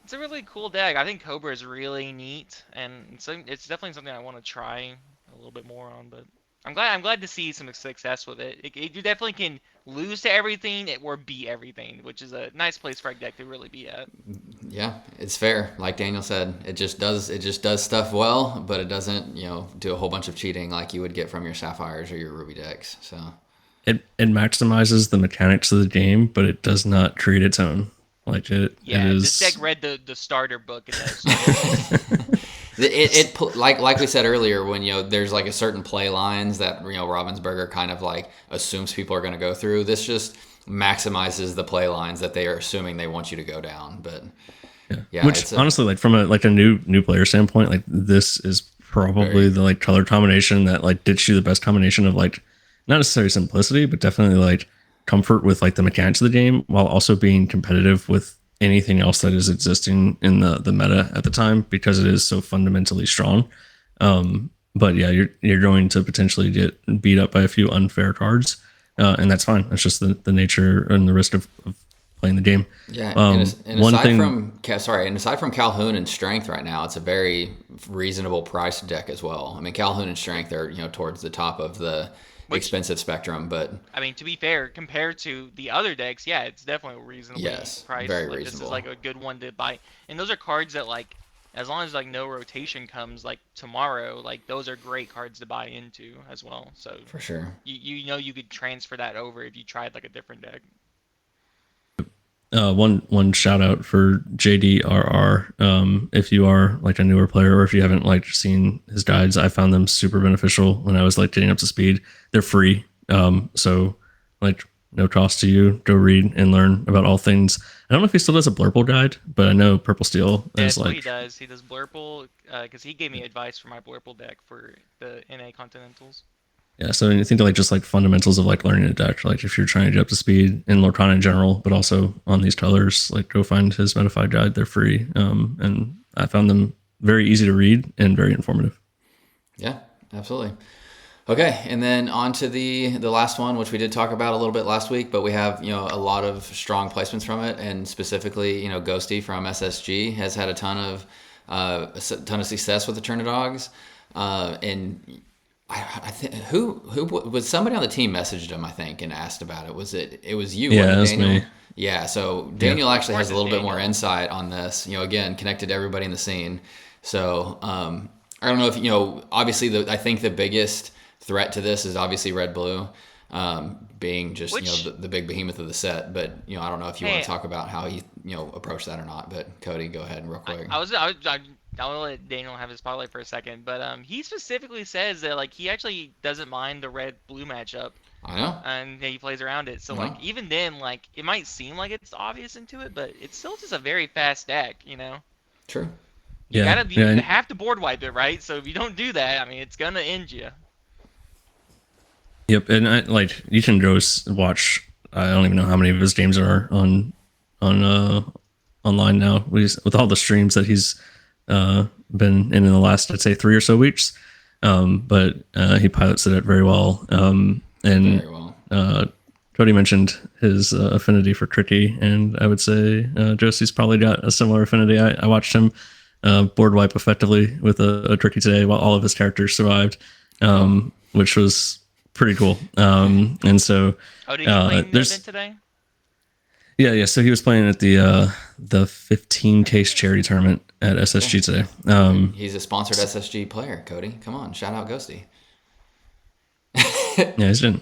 it's a really cool deck. I think Cobra is really neat, and it's definitely something I want to try a little bit more on. But I'm glad to see some success with it. You definitely can lose to everything or beat everything, which is a nice place for a deck to really be at. Yeah, it's fair. Like Daniel said, it just does stuff well, but it doesn't do a whole bunch of cheating like you would get from your Sapphires or your Ruby decks. So. It maximizes the mechanics of the game, but it does not create its own. Like it Yeah, is. this deck read the starter book. And like we said earlier, when there's like a certain play lines that Ravensburger kind of like assumes people are going to go through. This just maximizes the play lines that they are assuming they want you to go down. But yeah, which honestly, like from a new player standpoint, like this is probably the like color combination that like gets you the best combination of like not necessarily simplicity, but definitely like comfort with like the mechanics of the game, while also being competitive with anything else that is existing in the meta at the time, because it is so fundamentally strong. But yeah, you're going to potentially get beat up by a few unfair cards, and that's fine. That's just the nature and the risk of playing the game. Yeah, and aside from Calhoun and Strength right now, it's a very reasonable price deck as well. I mean, Calhoun and Strength are towards the top of the expensive spectrum, but I mean, to be fair, compared to the other decks, yeah, it's definitely reasonably priced. Very like, reasonable. This is like a good one to buy, and those are cards that like, as long as like no rotation comes like tomorrow, like those are great cards to buy into as well. So for sure, you could transfer that over if you tried like a different deck. One shout out for JDRR. If you are like a newer player, or if you haven't like seen his guides, I found them super beneficial when I was like getting up to speed. They're free, so like no cost to you. Go read and learn about all things. I don't know if he still does a Blurple guide, but I know Purple Steel is like he does. He does Blurple because he gave me advice for my Blurple deck for the NA Continentals. Yeah, so anything to like just like fundamentals of like learning a deck, like if you're trying to get up to speed in Lorcana in general, but also on these colors, like go find his modified guide. They're free, and I found them very easy to read and very informative. Yeah, absolutely. Okay, and then on to the last one, which we did talk about a little bit last week, but we have a lot of strong placements from it, and specifically Ghosty from SSG has had a ton of success with the Turner Dogs, and I think who was somebody on the team messaged him, I think, and asked about it. It was you? Yeah, wasn't that's Daniel? me. Yeah, so Daniel actually has a little bit more Daniel. insight on this. Again, connected to everybody in the scene. So I don't know if obviously I think the biggest threat to this is obviously red blue, being just the big behemoth of the set. But I don't know if you want to talk about how he approached that or not. But Cody, go ahead real quick. I'll let Daniel have his spotlight for a second, but he specifically says that like he actually doesn't mind the red blue matchup. I know. And he plays around it. So like even then, like it might seem like it's obvious into it, but it's still just a very fast deck, True. You have to board wipe it, right? So if you don't do that, I mean it's gonna end you. Yep, and you can go watch. I don't even know how many of his games are on online now. With all the streams that he's been in the last, I'd say 3 or so weeks. But he pilots it very well. And very well. Cody mentioned his affinity for Tricky, and I would say Josie's probably got a similar affinity. I watched him board wipe effectively with a Tricky today while all of his characters survived, which was pretty cool. And so did you play in the event today? Yeah. So he was playing at the 15 case charity tournament at SSG today. He's a sponsored SSG player, Cody. Come on, shout out Ghosty. Yeah, he's been.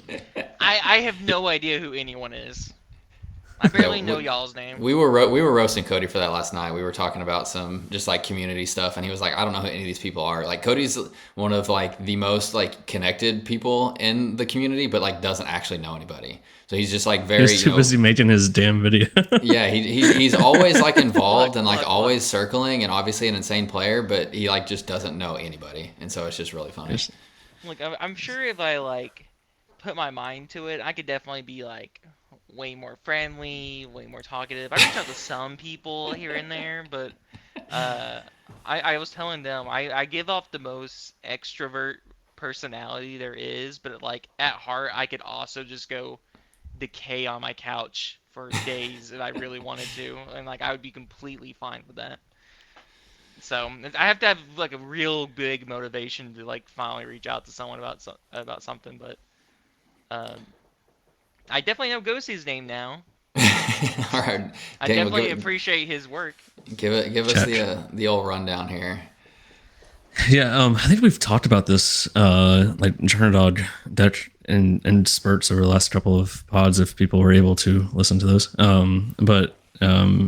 I have no idea who anyone is. I barely know y'all's name. We were roasting Cody for that last night. We were talking about some just like community stuff, and he was like, "I don't know who any of these people are." Like Cody's one of like the most like connected people in the community, but like doesn't actually know anybody. So he's just like very. He's too busy making his damn video. Yeah, he's always like involved and like always circling, and obviously an insane player, but he like just doesn't know anybody, and so it's just really funny. Look, I'm sure if I like put my mind to it, I could definitely be like way more friendly, way more talkative. I reach out to some people here and there, but I was telling them I give off the most extrovert personality there is, but like at heart I could also just go decay on my couch for days if I really wanted to, and like I would be completely fine with that. So I have to have like a real big motivation to like finally reach out to someone about something, but I definitely know Ghosty's name now. All right, I Daniel, definitely appreciate his work. Give us the old rundown here. Yeah, I think we've talked about this like Dog deck in spurts over the last couple of pods if people were able to listen to those. But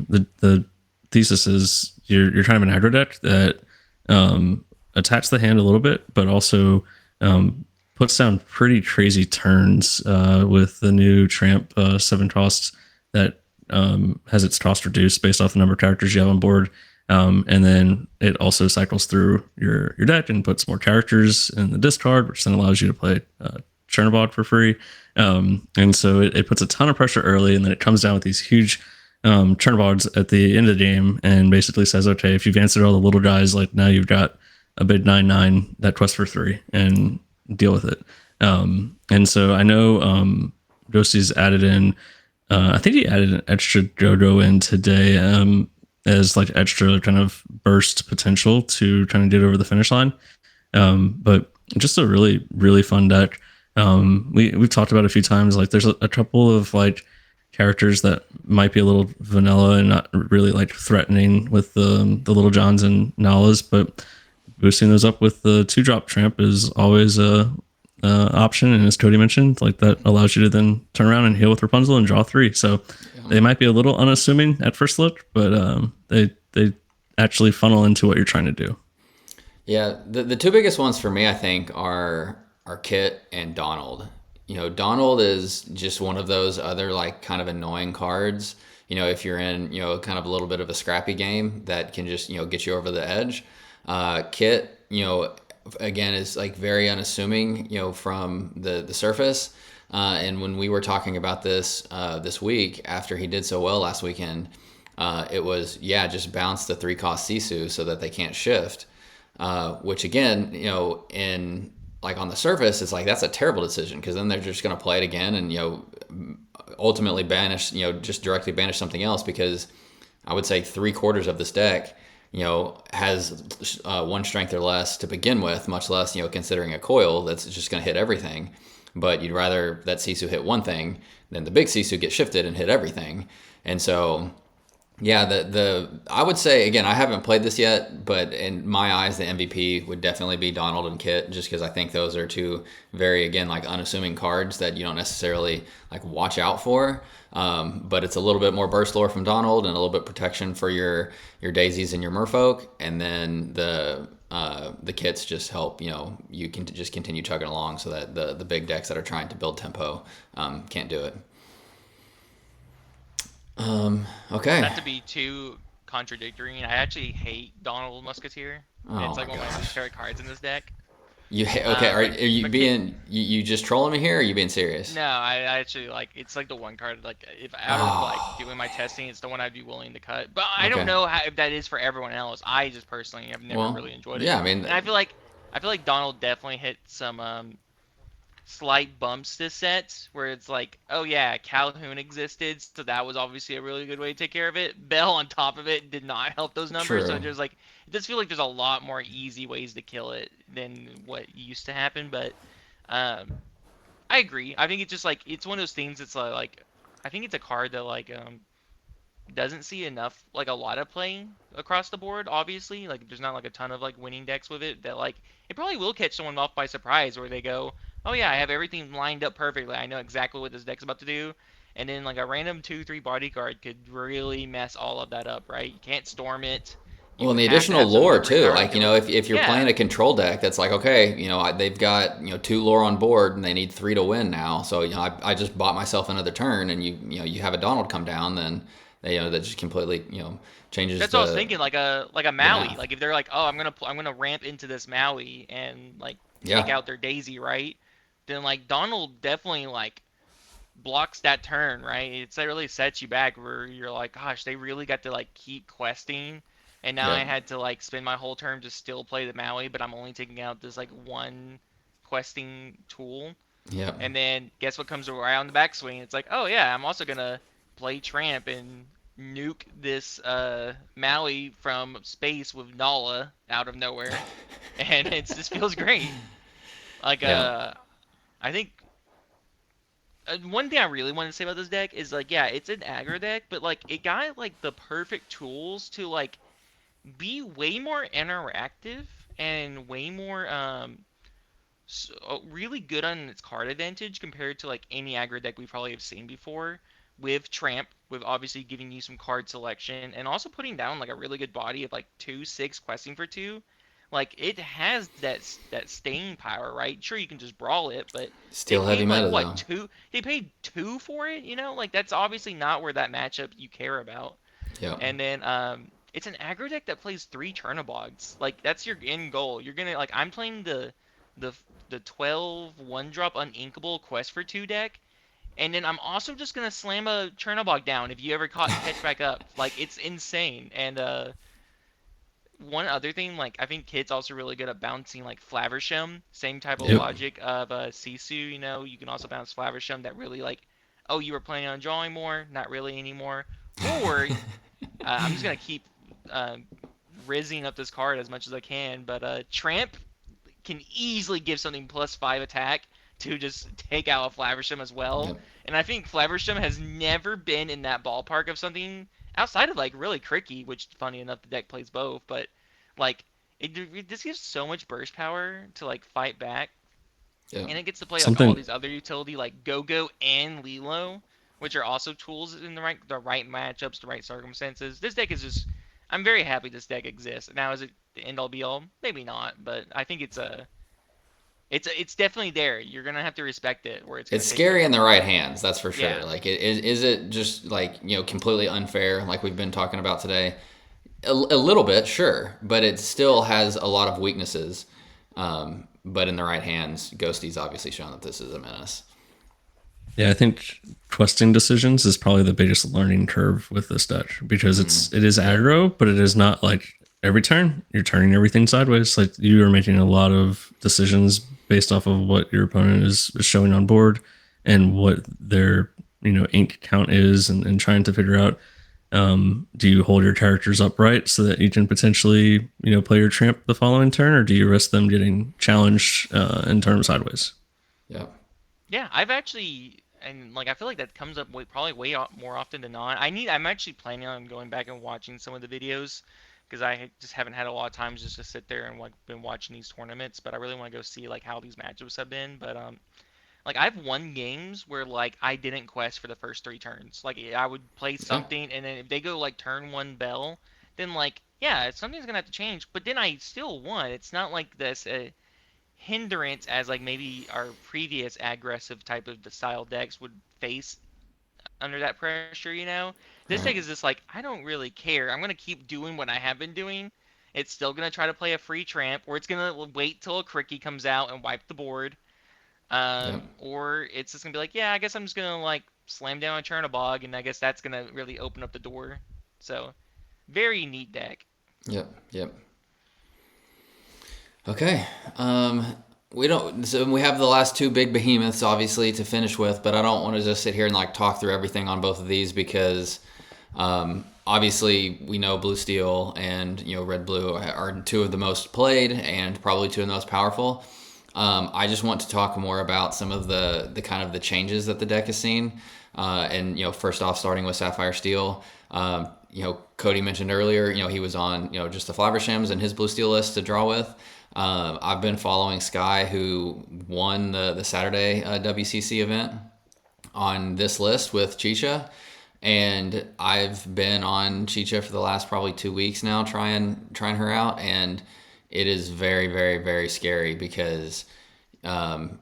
the thesis is you're kind of an aggro deck that attacks the hand a little bit, but also puts down pretty crazy turns with the new Tramp 7 costs that has its cost reduced based off the number of characters you have on board. And then it also cycles through your deck and puts more characters in the discard, which then allows you to play Chernobog for free. And so it puts a ton of pressure early, and then it comes down with these huge Chernobyls at the end of the game and basically says, okay, if you've answered all the little guys, like now you've got a big 9/9 that quest for 3 and deal with it. And so I know Ghosty's added in, I think he added an extra Go-Go in today as like extra kind of burst potential to kind of get over the finish line. But just a really, really fun deck. We've talked about it a few times. Like there's a couple of like characters that might be a little vanilla and not really like threatening with the Little Johns and Nalas, but boosting those up with the 2-drop Tramp is always a option. And as Cody mentioned, like that allows you to then turn around and heal with Rapunzel and draw 3. So they might be a little unassuming at first look, but they actually funnel into what you're trying to do. Yeah, the two biggest ones for me, I think, are Kit and Donald. You know, Donald is just one of those other like kind of annoying cards. You know, if you're in, you know, kind of a little bit of a scrappy game that can just, you know, get you over the edge. Kit, you know, again, is like very unassuming, you know, from the surface. And when we were talking about this this week, after he did so well last weekend, it was, just bounce the 3-cost Sisu so that they can't shift. Which again, you know, in like on the surface, it's like that's a terrible decision because then they're just going to play it again and, you know, ultimately banish, you know, just directly banish something else, because I would say 3/4 of this deck, you know, has 1 strength or less to begin with, much less, you know, considering a coil that's just going to hit everything. But you'd rather that Sisu hit one thing than the big Sisu get shifted and hit everything. And so, yeah, the I would say, again, I haven't played this yet, but in my eyes, the MVP would definitely be Donald and Kit, just because I think those are two very, again, like unassuming cards that you don't necessarily like watch out for. But it's a little bit more burst lore from Donald and a little bit protection for your daisies and your merfolk, and then the kits just help, you know, you can just continue chugging along so that the big decks that are trying to build tempo can't do it. Okay. Not to be too contradictory, I actually hate Donald Musketeer. Oh It's like my one of my gosh. favorite cards in this deck. Okay? Are you being you just trolling me here? Or are you being serious? No, I actually like it's like the one card like if out of like Oh. doing my testing, it's the one I'd be willing to cut. But I don't Okay. know if that is for everyone else. I just personally have never Well, really enjoyed it, yeah. I mean, and I feel like Donald definitely hit some slight bumps this set where it's like, oh yeah, Calhoun existed, so that was obviously a really good way to take care of it. Bell on top of it did not help those numbers, so true. there's like it does feel like there's a lot more easy ways to kill it than what used to happen. But um, I agree. I think it's just like it's one of those things. It's like I think it's a card that like doesn't see enough like a lot of playing across the board. Obviously, like there's not like a ton of like winning decks with it. That like it probably will catch someone off by surprise where they go, oh yeah, I have everything lined up perfectly. I know exactly what this deck's about to do. And then like a random 2/3 bodyguard could really mess all of that up, right? You can't storm it. Well, You and the have to additional have some lore memory too. power to Like, you kill know, it. if you're Yeah, playing a control deck, that's like, okay, you know, they've got, you know, 2 lore on board and they need 3 to win now. So, you know, I just bought myself another turn, and you have a Donald come down, then you know that just completely, you know, changes that's what I was thinking. Like a the Maui. math. Like if they're like, oh, I'm gonna ramp into this Maui and like take Yeah. out their Daisy, right? Then like Donald definitely like blocks that turn, right? It's It really sets you back where you're like, gosh, they really got to like keep questing, and now I Yep. had to like spend my whole turn to still play the Maui, but I'm only taking out this like one questing tool. Yep. And then guess what comes around the backswing? It's like, oh yeah, I'm also gonna play Tramp and nuke this Maui from space with Nala out of nowhere, and it just feels great. Like Yeah. I think one thing I really want to say about this deck is like, yeah, it's an aggro deck, but like it got like the perfect tools to like be way more interactive and way more really good on its card advantage compared to like any aggro deck we probably have seen before with Tramp, with obviously giving you some card selection and also putting down like a really good body of like 2/6 questing for 2. Like it has that staying power, right? Sure, you can just brawl it, but they Still heavy paid like meta what though. two? They paid 2 for it, you know? Like that's obviously not where that matchup you care about. Yep. And then it's an aggro deck that plays 3 Chernobyls. Like that's your end goal. You're gonna like I'm playing the the 12 1-drop uninkable quest for 2 deck, and then I'm also just gonna slam a Chernobog down if you ever catch back up. Like it's insane. And one other thing, like I think Kid's also really good at bouncing like Flaversham, same type of Yep. logic of Sisu. You know, you can also bounce Flaversham that really like, oh, you were planning on drawing more, not really anymore. Or I'm just gonna keep uh, rizzing up this card as much as I can, but Tramp can easily give something +5 attack to just take out a Flaversham as well. Yep. And I think Flaversham has never been in that ballpark of something outside of like really Cricky, which funny enough the deck plays both, but like this gives so much burst power to like fight back, Yep. and it gets to play like all Something these other utility like Go-Go and Lilo, which are also tools in the right matchups, the right circumstances. This deck is just I'm very happy this deck exists. Now is it the end all be all? Maybe not, but I think it's definitely there. You're gonna have to respect it where it's gonna It's take you scary in the far. right hands, that's for sure. Yeah. Like, is it just like, completely unfair, like we've been talking about today? A little bit, sure, but it still has a lot of weaknesses. But in the right hands, Ghosty's obviously shown that this is a menace. Yeah, I think questing decisions is probably the biggest learning curve with this deck because it is aggro, but it is not like every turn you're turning everything sideways. Like you are making a lot of decisions based off of what your opponent is showing on board and what their ink count is, and trying to figure out, do you hold your characters upright so that you can potentially play your tramp the following turn, or do you risk them getting challenged and turn sideways? Yep. Yeah, I've actually, and like I feel like that comes up probably more often than not. I'm actually planning on going back and watching some of the videos because I just haven't had a lot of times just to sit there and like been watching these tournaments. But I really want to go see like how these matchups have been. But like I've won games where like I didn't quest for the first 3 turns. Like I would play Yeah. something, and then if they go like turn 1 bell, then like yeah, something's gonna have to change. But then I still won. It's not like this. Hindrance as like maybe our previous aggressive type of the style decks would face under that pressure, you know? This deck Right. is just like, I don't really care. I'm gonna keep doing what I have been doing. It's still gonna try to play a free tramp, or it's gonna wait till a Cricky comes out and wipe the board. Yep. Or it's just gonna be like, yeah, I guess I'm just gonna like slam down a Chernobog, and I guess that's gonna really open up the door. So, very neat deck. Yep. Yep. Okay. We don't. So we have the last two big behemoths, obviously, to finish with. But I don't want to just sit here and like talk through everything on both of these because, obviously, we know Blue Steel and Red Blue are two of the most played and probably two of the most powerful. I just want to talk more about some of the kind of the changes that the deck has seen. And first off, starting with Sapphire Steel. Cody mentioned earlier, he was on, just the Flavershams and his Blue Steel list to draw with. I've been following Sky, who won the Saturday WCC event on this list with Chicha. And I've been on Chicha for the last probably 2 weeks now, trying her out. And it is very, very, very scary because on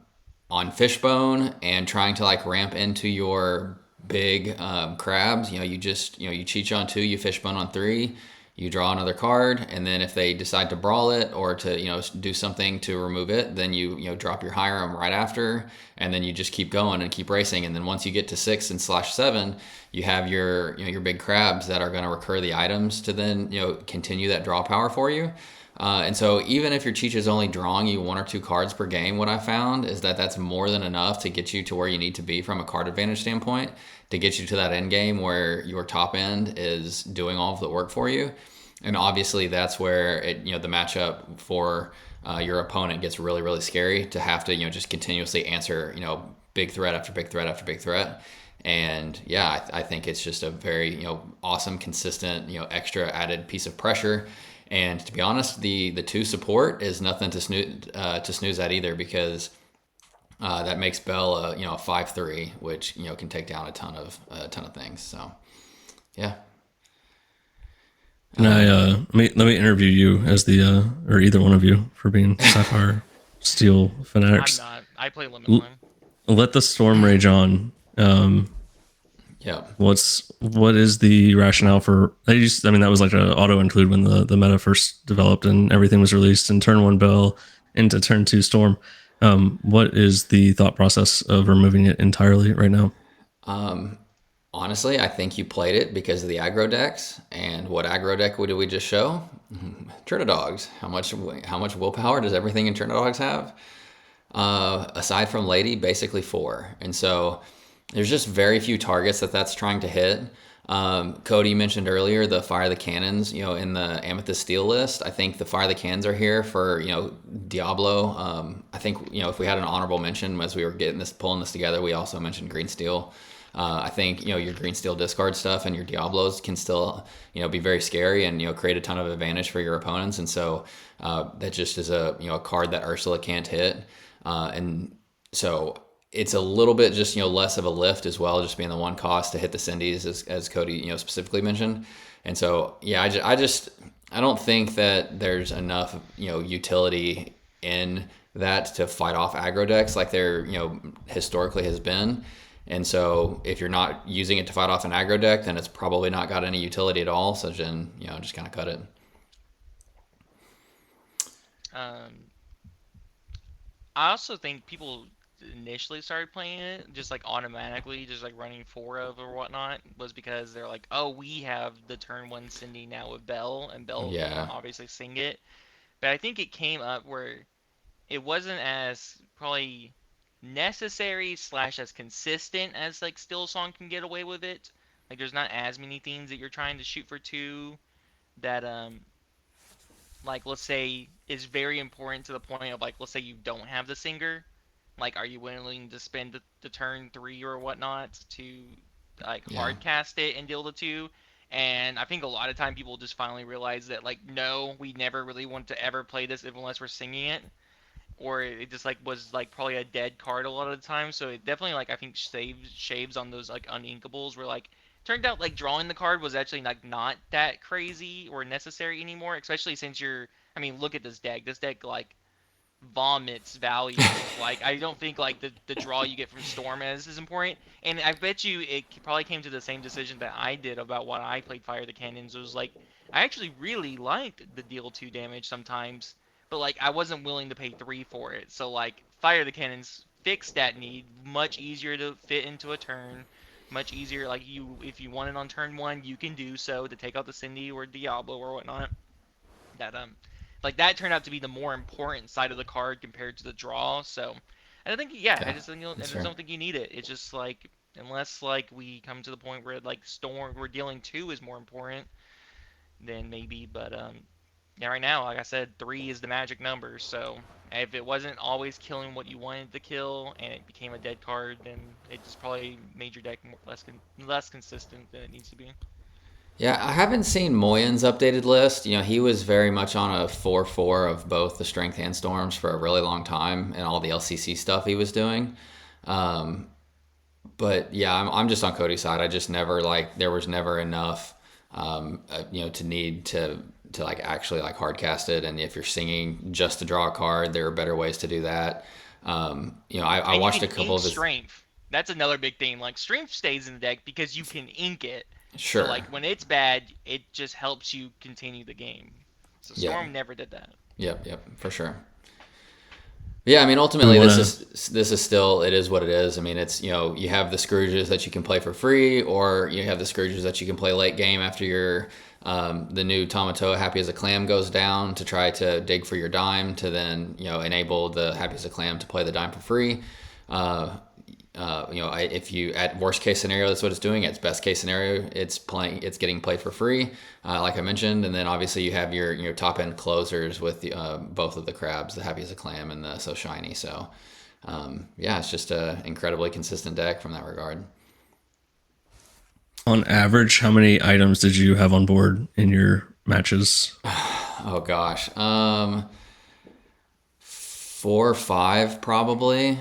Fishbone and trying to like ramp into your big crabs, you Chicha on 2, you Fishbone on 3, you draw another card, and then if they decide to brawl it or to do something to remove it, then you drop your Hiram right after, and then you just keep going and keep racing, and then once you get to 6 and /7, you have your your big crabs that are going to recur the items to then continue that draw power for you. And so even if your Chicha is only drawing you 1 or 2 cards per game, what I found is that that's more than enough to get you to where you need to be from a card advantage standpoint, to get you to that end game where your top end is doing all of the work for you. And obviously that's where the matchup for your opponent gets really, really scary, to have to just continuously answer big threat after big threat after big threat. And yeah, I think it's just a very awesome, consistent extra added piece of pressure. And to be honest, the 2 support is nothing to snooze at either, because that makes Bell a 5/3, which can take down a ton of things. So Yeah. And let me interview you as the or either one of you for being Sapphire Steel I'm fanatics. not. I play Limit Line. Let the storm rage on. Yeah. What is the rationale for? I mean, that was like an auto include when the meta first developed and everything was released in turn 1 Bell into turn 2 Storm. What is the thought process of removing it entirely right now? Honestly, I think you played it because of the aggro decks. And what aggro deck did we just show? Turnidogs. How much willpower does everything in Turnidogs have? Aside from Lady, basically 4. And so there's just very few targets that's trying to hit. Cody mentioned earlier the Fire the Cannons, in the Amethyst Steel list. I think the Fire the Cannons are here for, Diablo. I think, if we had an honorable mention as we were pulling this together, we also mentioned Green Steel. I think, your Green Steel discard stuff and your Diablos can still, be very scary and, create a ton of advantage for your opponents. And so that just is a card that Ursula can't hit. And so it's a little bit just, less of a lift as well, just being the one cost to hit the Cindy's as Cody, specifically mentioned. And so, yeah, I don't think that there's enough, utility in that to fight off aggro decks like there, historically has been. And so if you're not using it to fight off an aggro deck, then it's probably not got any utility at all. So then, just kind of cut it. Um, I also think people initially started playing it just like automatically, just like running 4 of or whatnot, was because they're like, oh, we have the turn 1 Cindy now with Bell, and Bell can Yeah. obviously sing it. But I think it came up where it wasn't as probably necessary slash as consistent as like Still Song can get away with it. Like there's not as many things that you're trying to shoot for 2 that like let's say is very important to the point of like let's say you don't have the singer. Like are you willing to spend the turn 3 or whatnot to like Yeah. hard cast it and deal the 2? And I think a lot of time people just finally realize that like no, we never really want to ever play this unless we're singing it, or it just like was like probably a dead card a lot of the time. So it definitely like I think shaves on those like uninkables where like turned out like drawing the card was actually like not that crazy or necessary anymore, especially since you're, I mean, look at this deck. This deck like vomits value. Like I don't think like the draw you get from Storm is important. And I bet you it probably came to the same decision that I did about what I played Fire the Cannons. It was like I actually really liked the deal 2 damage sometimes, but like I wasn't willing to pay 3 for it. So like Fire the Cannons fixed that need, much easier to fit into a turn. Much easier, like you, if you want it on turn 1, you can do so to take out the Cindy or Diablo or whatnot. That like that turned out to be the more important side of the card compared to the draw. So I don't think, yeah, Yeah. I That's just fair. don't think you need it. It's just like unless like we come to the point where like Storm, we're dealing 2 is more important, then maybe. But yeah, right now, like I said, 3 is the magic number. So if it wasn't always killing what you wanted to kill and it became a dead card, then it just probably made your deck less consistent than it needs to be. Yeah, I haven't seen Moyen's updated list. He was very much on a 4-4 of both the Strength and Storms for a really long time and all the LCC stuff he was doing. Um, but yeah, I'm just on Cody's side. I just never there was never enough, to need to like actually like hard cast it. And if you're singing just to draw a card, there are better ways to do that. I And you watched can a couple ink of his. strength. That's another big thing. Like strength stays in the deck because you can ink it. So Sure. like when it's bad, it just helps you continue the game. So Yep. Storm never did that. Yep. Yep. For sure. Yeah, I mean, Do we ultimately, want this is still it is what it is. I mean, it's you have the Scrooges that you can play for free, or you have the Scrooges that you can play late game after your the new Tamatoa Happy as a Clam goes down to try to dig for your dime to then enable the Happy as a Clam to play the dime for free. Uh, if you at worst case scenario, that's what it's doing. It's best case scenario, it's getting played for free, like I mentioned, and then obviously you have your top end closers with both of the crabs, the Happy as a Clam and the So Shiny. So, yeah, it's just a incredibly consistent deck from that regard. on average, how many items did you have on board in your matches? Oh gosh, 4 or 5 probably.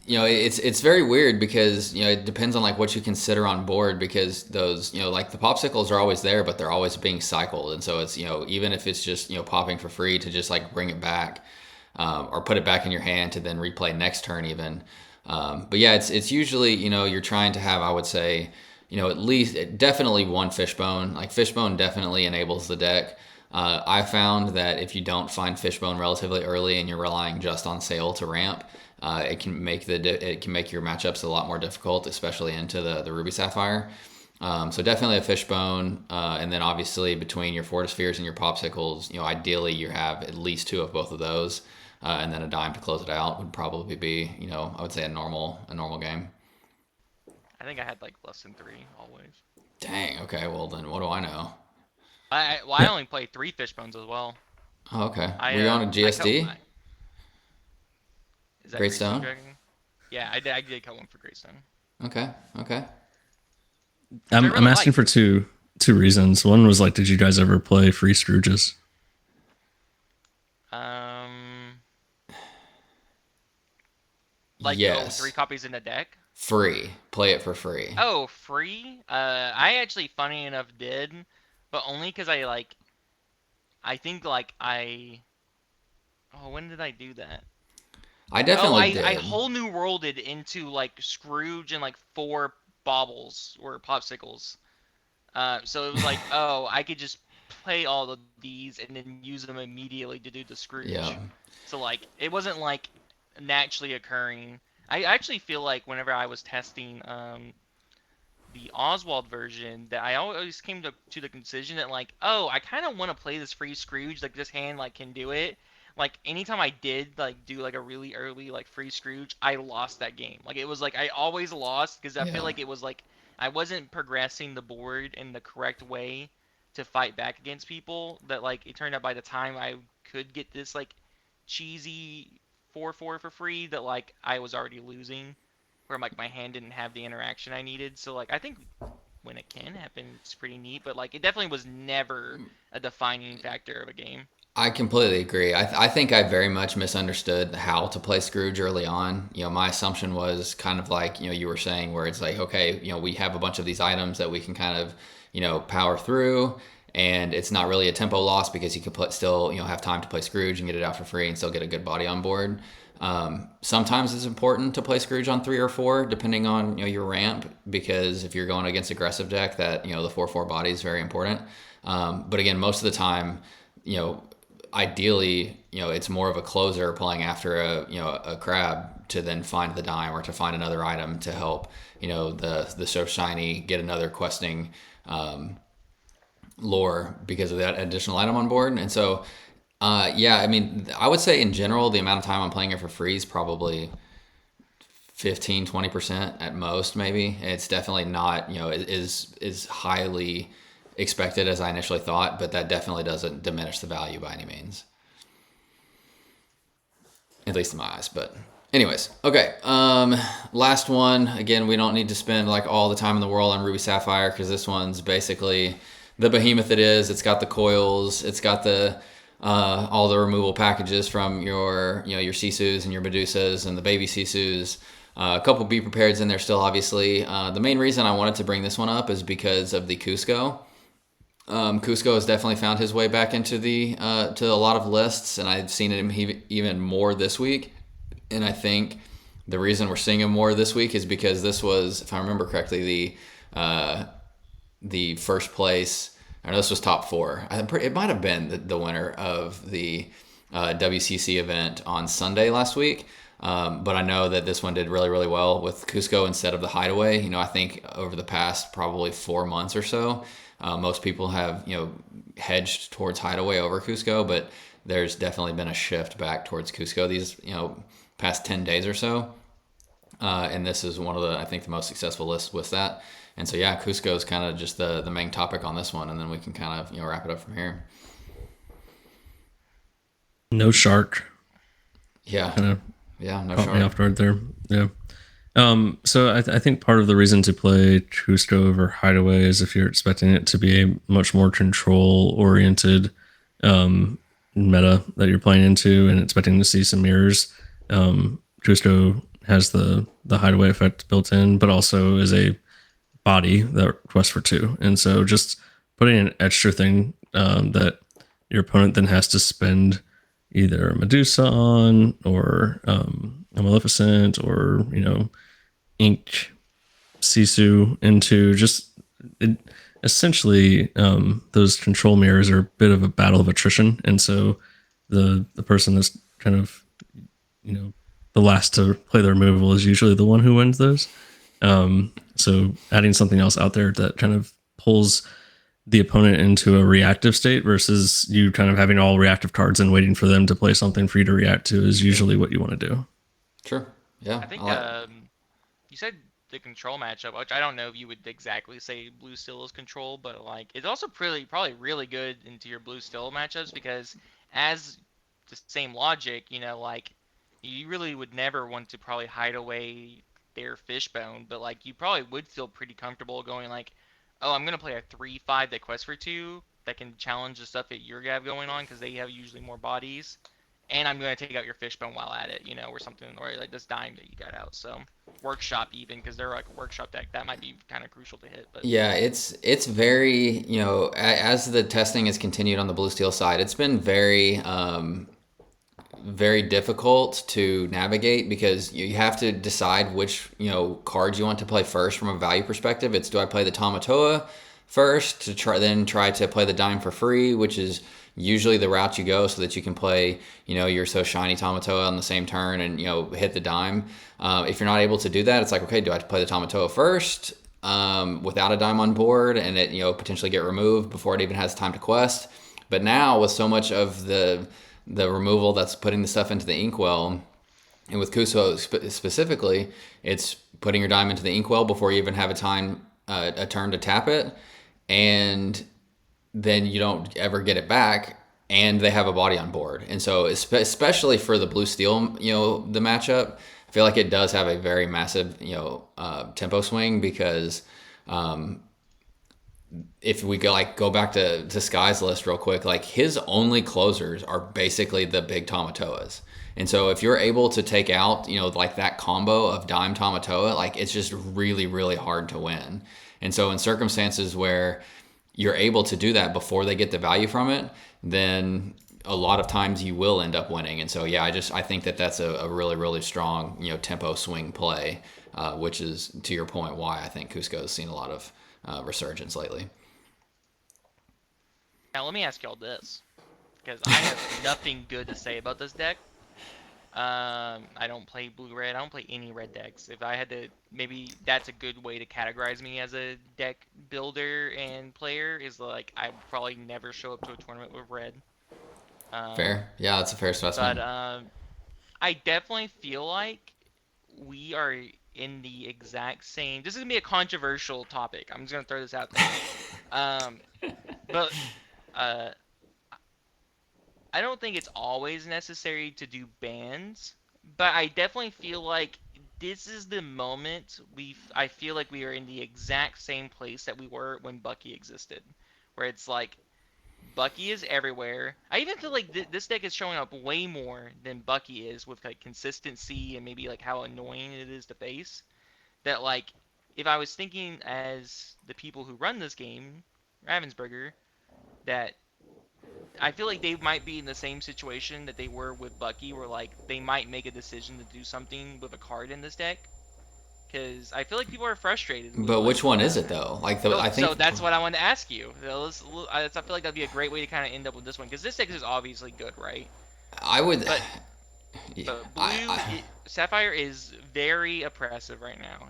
it's very weird because it depends on like what you consider on board, because those like the popsicles are always there, but they're always being cycled, and so it's even if it's just popping for free to just like bring it back, or put it back in your hand to then replay next turn even. But yeah, it's usually you're trying to have, I would say, at least definitely one fishbone. Like fishbone definitely enables the deck. I found that if you don't find fishbone relatively early and you're relying just on sail to ramp, it can make your matchups a lot more difficult, especially into the Ruby Sapphire. So definitely a fishbone, and then obviously between your Fortispheres and your popsicles, ideally you have at least 2 of both of those, and then a dime to close it out would probably be, I would say a normal game. I think I had like less than 3 always. Dang. Okay. Well then, what do I know? I only play 3 fishbones as well. Oh, okay. Were you on a GSD? Is that Greystone? Dragon? Yeah, I did cut one for Greystone. Okay. I'm asking for two reasons. One was like, did you guys ever play free Scrooges? Like, yes. 3 copies in a deck? Free. Play it for free. Oh, free? I actually, funny enough, did, but only because I think like when did I do that? I definitely did. I whole new worlded into like Scrooge and like 4 baubles or popsicles. So it was like, I could just play all of these and then use them immediately to do the Scrooge. Yeah. So like it wasn't like naturally occurring. I actually feel like whenever I was testing the Oswald version, that I always came to the decision that like, I kind of want to play this free Scrooge, like this hand like can do it. Like anytime I did like do like a really early like free Scrooge, I lost that game. Like it was like I always lost because I feel like it was like I wasn't progressing the board in the correct way to fight back against people. That like it turned out by the time I could get this like cheesy 4/4 for free, that like I was already losing, where like my hand didn't have the interaction I needed. So like I think when it can happen, it's pretty neat, but like it definitely was never a defining factor of a game. I completely agree. I think I very much misunderstood how to play Scrooge early on. My assumption was kind of like, you were saying, where it's like, okay, we have a bunch of these items that we can kind of, power through, and it's not really a tempo loss because you can still, have time to play Scrooge and get it out for free and still get a good body on board. Sometimes it's important to play Scrooge on 3 or 4, depending on, your ramp, because if you're going against aggressive deck, that, the 4/4 body is very important. But again, most of the time, ideally, it's more of a closer playing after a crab to then find the dime or to find another item to help, the so shiny get another questing lore because of that additional item on board. And so, I mean, I would say in general, the amount of time I'm playing it for free is probably 15-20% at most, maybe. It's definitely not, is highly expected as I initially thought, but that definitely doesn't diminish the value by any means, at least in my eyes. But anyways, okay, last one. Again, we don't need to spend like all the time in the world on Ruby Sapphire, because this one's basically the behemoth it is. It's got the coils, it's got the all the removal packages from your your Sisus and your Medusas and the baby Sisus. A couple Be Prepareds in there still, obviously. The main reason I wanted to bring this one up is because of the Cusco. Cusco has definitely found his way back into to a lot of lists, and I've seen him even more this week. And I think the reason we're seeing him more this week is because this was, if I remember correctly, the first place. I know this was top 4. It might have been the winner of the WCC event on Sunday last week. But I know that this one did really, really well with Cusco instead of the Hideaway. I think over the past probably 4 months or so, most people have, hedged towards Hideaway over Cusco, but there's definitely been a shift back towards Cusco these, past 10 days or so. And this is one of I think the most successful lists with that. And so, yeah, Cusco is kind of just the main topic on this one, and then we can kind of, wrap it up from here. No shark. Yeah. Kind of. Yeah, no caught shark. me off guard there. Yeah. So I think part of the reason to play Cusco over Hideaway is if you're expecting it to be a much more control-oriented meta that you're playing into and expecting to see some mirrors. Cusco has the hideaway effect built in, but also is a body that requests for 2. And so just putting an extra thing that your opponent then has to spend either a Medusa on, or a Maleficent, or Ink Sisu into, just it, essentially those control mirrors are a bit of a battle of attrition, and so the person that's kind of the last to play the removal is usually the one who wins those. So adding something else out there that kind of pulls the opponent into a reactive state versus you kind of having all reactive cards and waiting for them to play something for you to react to is usually what you want to do. Sure. Yeah. I think you said the control matchup, which I don't know if you would exactly say blue steel is control, but like it's also probably really good into your blue steel matchups, because as the same logic, like you really would never want to probably hide away their fishbone, but like you probably would feel pretty comfortable going like, oh, I'm gonna play a 3/5 that quests for 2 that can challenge the stuff that you have going on, because they have usually more bodies, and I'm gonna take out your fishbone while at it, or something, or like this dime that you got out. So workshop, even because they're like a workshop deck, that might be kind of crucial to hit. But yeah, it's very, as the testing has continued on the blue steel side, it's been very very difficult to navigate, because you have to decide which cards you want to play first from a value perspective. It's, do I play the Tamatoa first to try to play the dime for free, which is usually the route you go, so that you can play your So Shiny Tamatoa on the same turn and hit the dime. If you're not able to do that, it's like, okay, do I play the Tamatoa first without a dime on board, and it potentially get removed before it even has time to quest? But now with so much of the removal that's putting the stuff into the inkwell, and with Kuso specifically, it's putting your dime into the inkwell before you even have a turn to tap it, and then you don't ever get it back, and they have a body on board. And so especially for the blue steel, the matchup, I feel like it does have a very massive tempo swing, because if we go back to Sky's list real quick, like his only closers are basically the big Tamatoas. And so if you're able to take out, like that combo of dime Tamatoa, like it's just really, really hard to win. And so in circumstances where you're able to do that before they get the value from it, then a lot of times you will end up winning. And so, yeah, I think that's a really, really strong, tempo swing play, which is, to your point, why I think Cusco has seen a lot of resurgence lately. Now let me ask y'all this, because I have nothing good to say about this deck. I don't play blue-red. I don't play any red decks. If I had to, maybe that's a good way to categorize me as a deck builder and player, is like I probably never show up to a tournament with red. Fair. Yeah, that's a fair specimen. But I definitely feel like we are in the exact same. This is gonna be a controversial topic. I'm just gonna throw this out there. But I don't think it's always necessary to do bans, but I definitely feel like this is the moment I feel like we are in the exact same place that we were when Bucky existed, where it's like Bucky is everywhere. I even feel like this deck is showing up way more than Bucky is, with like consistency and maybe like how annoying it is to face. That like, if I was thinking as the people who run this game, Ravensburger, that I feel like they might be in the same situation that they were with Bucky, where like they might make a decision to do something with a card in this deck, because I feel like people are frustrated. But which one is it though? Like I think. So that's what I wanted to ask you. I feel like that'd be a great way to kind of end up with this one, because this deck is obviously good, right? I would. But blue Sapphire is very oppressive right now.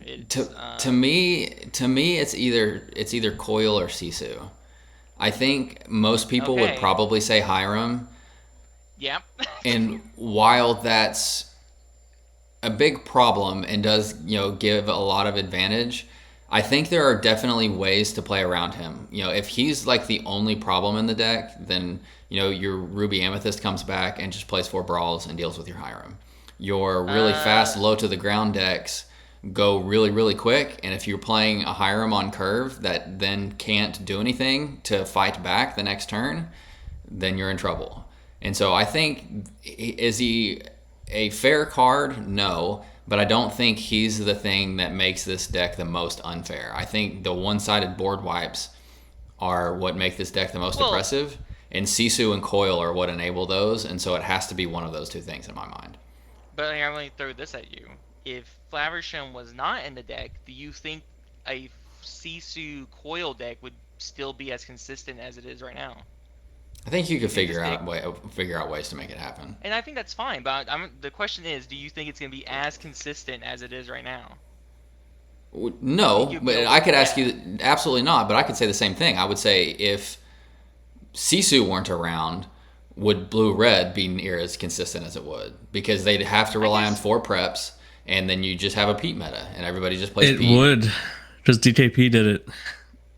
To me, it's either Coil or Sisu. I think most people would probably say Hiram. Yeah. And while that's a big problem and does, give a lot of advantage, I think there are definitely ways to play around him. If he's like the only problem in the deck, then, your Ruby Amethyst comes back and just plays 4 brawls and deals with your Hiram. Your really fast, low to the ground decks go really, really quick, and if you're playing a Hiram on curve that then can't do anything to fight back the next turn, then you're in trouble. And so I think, is he a fair card? No. but I don't think he's the thing that makes this deck the most unfair. I think the one-sided board wipes are what make this deck the most oppressive, and Sisu and Coil are what enable those, and so it has to be one of those two things in my mind. But I'm going to throw this at you. If Flaversham was not in the deck, do you think a Sisu Coil deck would still be as consistent as it is right now? I think you could figure out ways to make it happen. And I think that's fine, but the question is, do you think it's going to be as consistent as it is right now? No, but I could ask you, absolutely not, but I could say the same thing. I would say if Sisu weren't around, would blue-red be near as consistent as it would? Because they'd have to rely on 4 preps, and then you just have a Pete meta, and everybody just plays Pete. It would, because DKP did it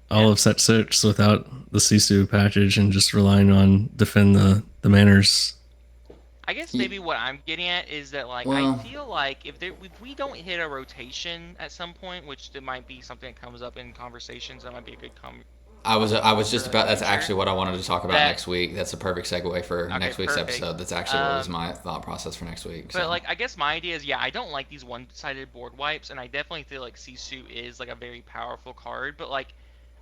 all of set 6 without the Sisu package and just relying on defend the manners. I guess maybe what I'm getting at is that, like, I feel like if we don't hit a rotation at some point, which there might be something that comes up in conversations, that might be a good I was just about. That's actually what I wanted to talk about next week. That's a perfect segue for next week's episode. That's actually what was my thought process for next week. But like, I guess my idea is, I don't like these one-sided board wipes, and I definitely feel like Sisu is like a very powerful card. But like,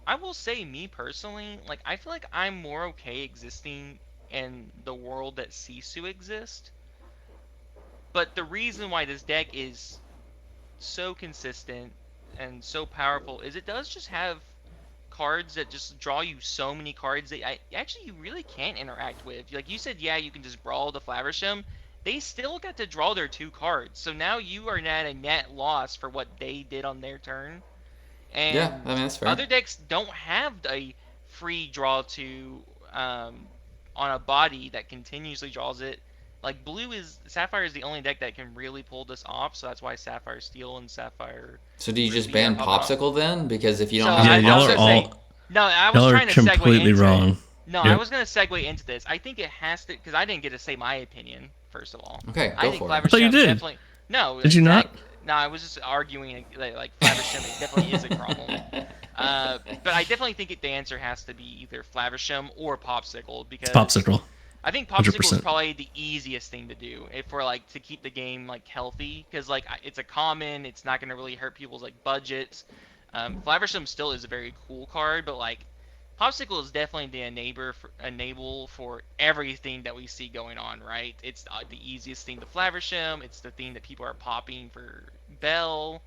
I will say, me personally, like, I feel like I'm more okay existing in the world that Sisu exists. But the reason why this deck is so consistent and so powerful is it does just have cards that just draw you so many cards that you really can't interact with. Like you said, you can just brawl the Flaversham. They still got to draw their 2 cards, so now you are at a net loss for what they did on their turn. And that's fair. Other decks don't have a free draw to on a body that continuously draws it. Like Sapphire is the only deck that can really pull this off, so that's why Sapphire Steel and Sapphire. So do you just ban Popsicle then? Because if you don't have Popsicle, I was trying to completely segue wrong. Into no, I was going to segue into this. I think it has to, because I didn't get to say my opinion first of all. Okay, go for it. I thought you did. No, did you not? No, I was just arguing like Flaversham definitely is a problem. But I definitely think the answer has to be either Flaversham or Popsicle, because it's Popsicle. I think Popsicle 100%. is probably the easiest thing to do if we're like to keep the game like healthy, because like it's a common, it's not going to really hurt people's like budgets. Flaversham still is a very cool card, but like Popsicle is definitely the enable for everything that we see going on, right? It's the easiest thing to Flaversham. It's the thing that people are popping for Bell.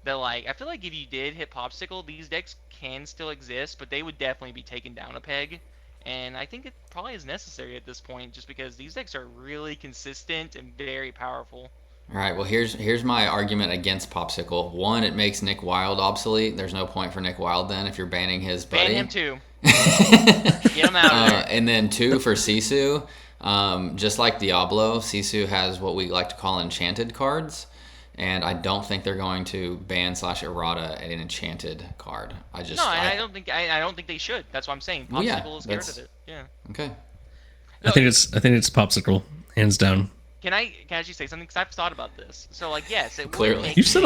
That like I feel like if you did hit Popsicle, these decks can still exist, but they would definitely be taken down a peg. And I think it probably is necessary at this point, just because these decks are really consistent and very powerful. All right, well, here's my argument against Popsicle. 1, it makes Nick Wild obsolete. There's no point for Nick Wild then if you're banning his buddy. Ban him too. Get him out of there. And then 2, for Sisu, just like Diablo, Sisu has what we like to call enchanted cards. And I don't think they're going to ban / errata an enchanted card. I don't think they should. That's what I'm saying. Popsicle is scared of it. Yeah. Okay. I think it's Popsicle, hands down. Can I actually say something? Because I've thought about this. So like, yes, it clearly would make you've said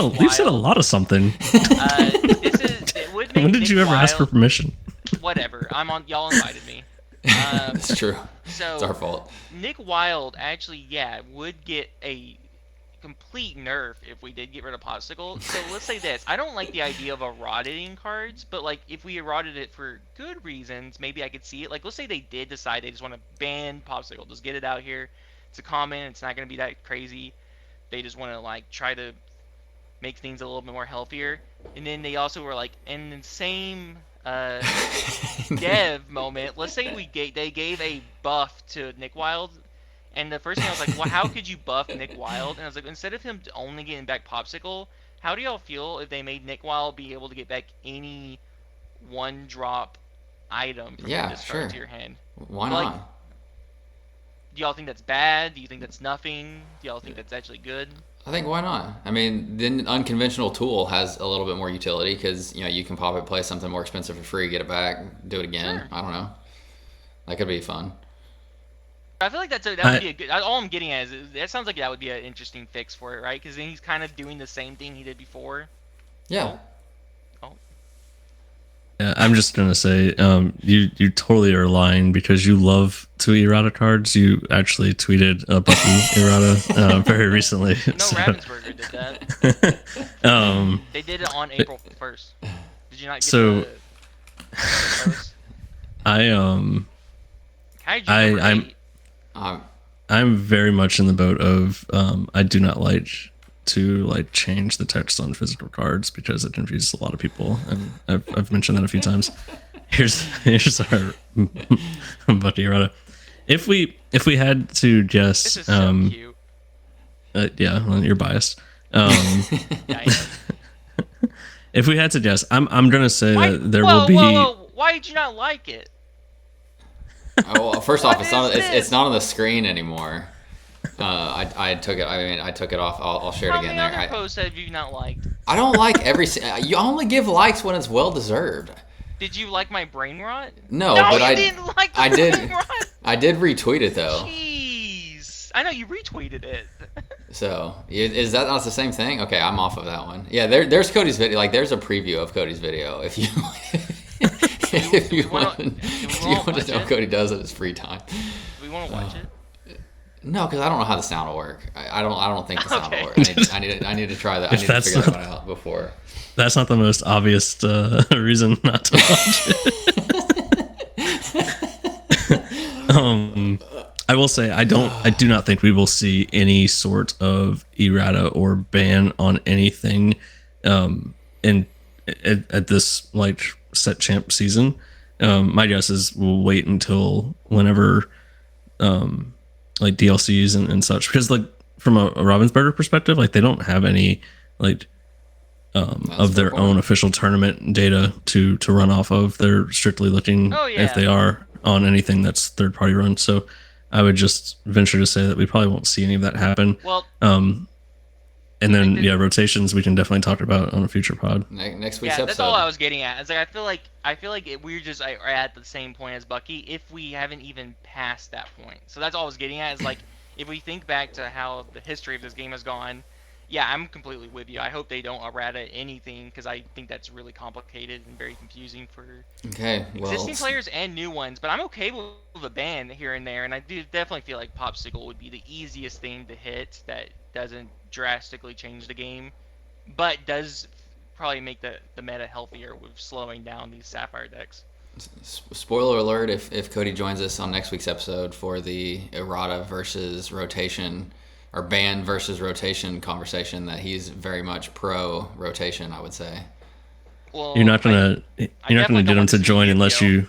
a lot of something. It would make when did Nick you ever Wild, ask for permission? Whatever. Y'all invited me. That's true. So it's our fault. Nick Wild actually, would get a complete nerf if we did get rid of Popsicle. So let's say this. I don't like the idea of eroding cards, but like if we eroded it for good reasons, maybe I could see it. Like let's say they did decide they just want to ban Popsicle. Just get it out here. It's a common. It's not going to be that crazy. They just want to like try to make things a little bit more healthier. And then they also were like in the same dev moment. Let's say they gave a buff to Nick Wild. And the first thing I was like, well, how could you buff Nick Wild? And I was like, instead of him only getting back Popsicle, how do y'all feel if they made Nick Wild be able to get back any 1-drop item from your discard to your hand? Why not? Like, do y'all think that's bad? Do you think that's nothing? Do y'all think that's actually good? I think why not? I mean, the unconventional tool has a little bit more utility because you can pop it, play something more expensive for free, get it back, do it again. Sure. I don't know. That could be fun. I feel like that would be a good. All I'm getting at is that sounds like that would be an interesting fix for it, right? Because then he's kind of doing the same thing he did before. Yeah. Oh. Yeah, I'm just gonna say, you totally are lying because you love two errata cards. You actually tweeted a Bucky errata very recently. No, So. Ravensburger did that. They did it on April 1st. Did you not get So the post? I'm Kaiju number 8. I'm very much in the boat of I do not like to like change the text on physical cards because it confuses a lot of people, and I've mentioned that a few times. Here's our Bucky errata. If we had to guess, This is so cute. Yeah, well, you're biased. Yeah, I am. If we had to guess, I'm gonna say that there whoa, will be. Whoa! Why did you not like it? Oh, well, first off, it's not. is It's not on the screen anymore. I took it. I mean, I took it off. I'll share it How again many there. other posts have you not liked? I don't like every. You only give likes when it's well deserved. Did you like my brain rot? No, No, but you I didn't like the I did. brain rot. I did retweet it though. Jeez, I know you retweeted it. So is that not the same thing? Okay, I'm off of that one. Yeah, there's Cody's video. Like there's a preview of Cody's video if you if you want to know what Cody does in his free time. Do we want to watch it? No, because I don't know how the sound will work. I don't think the sound will work. I need to try that. I need to That's figure that one out before. That's not the most obvious reason not to watch it. I will say I do not think we will see any sort of errata or ban on anything at this like set champ season. My guess is we'll wait until whenever like DLCs and such, because like from a Ravensburger perspective, like they don't have any like of their own official tournament data to run off of. They're strictly looking if they are on anything that's third party run. So I would just venture to say that we probably won't see any of that happen. Well, and then rotations we can definitely talk about on a future pod. Next week's episode. That's all I was getting at. It's like I feel like we're just are at the same point as Bucky if we haven't even passed that point. So that's all I was getting at. Is like if we think back to how the history of this game has gone. Yeah, I'm completely with you. I hope they don't errata anything because I think that's really complicated and very confusing for existing players and new ones. But I'm okay with a ban here and there, and I do definitely feel like Popsicle would be the easiest thing to hit that doesn't drastically change the game, but does probably make the meta healthier with slowing down these Sapphire decks. Spoiler alert: if Cody joins us on next week's episode for the errata versus rotation or ban versus rotation conversation, that he's very much pro rotation, I would say. Well, you're not gonna get him to join unless you.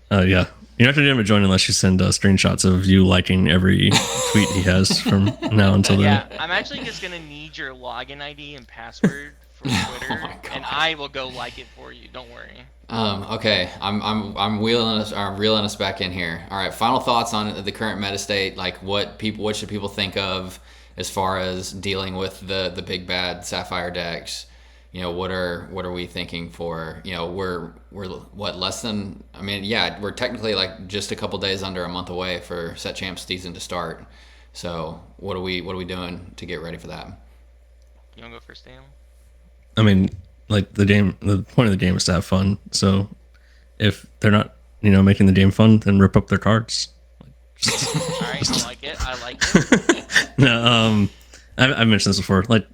Yeah, you're not gonna get him to join unless you send screenshots of you liking every tweet he has from now until then. Yeah, I'm actually just gonna need your login ID and password from Twitter, and I will go like it for you. Don't worry. Okay, I'm reeling us back in here. All right, final thoughts on the current meta state. Like, what should people think of as far as dealing with the big bad Sapphire decks? You know, what are we thinking for? You know, we're what, less than? I mean, yeah, we're technically like just a couple days under a month away for set champ season to start. So what are we doing to get ready for that? You wanna go first, Daniel? I mean, like the point of the game is to have fun. So if they're not, making the game fun, then rip up their cards. All right, I like it. No, I've mentioned this before. Like,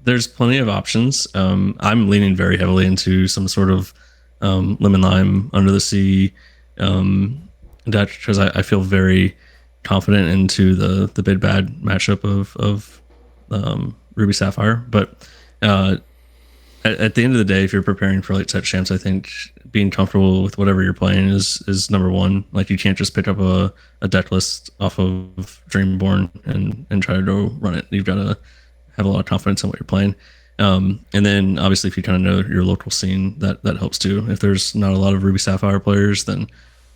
there's plenty of options. I'm leaning very heavily into some sort of lemon lime under the sea deck because I feel very confident into the big bad matchup of Ruby Sapphire, but. At the end of the day, if you're preparing for late set champs, I think being comfortable with whatever you're playing is number one. Like, you can't just pick up a deck list off of Dreamborn and try to go run it. You've got to have a lot of confidence in what you're playing. And then obviously if you kind of know your local scene, that helps too. If there's not a lot of Ruby Sapphire players, then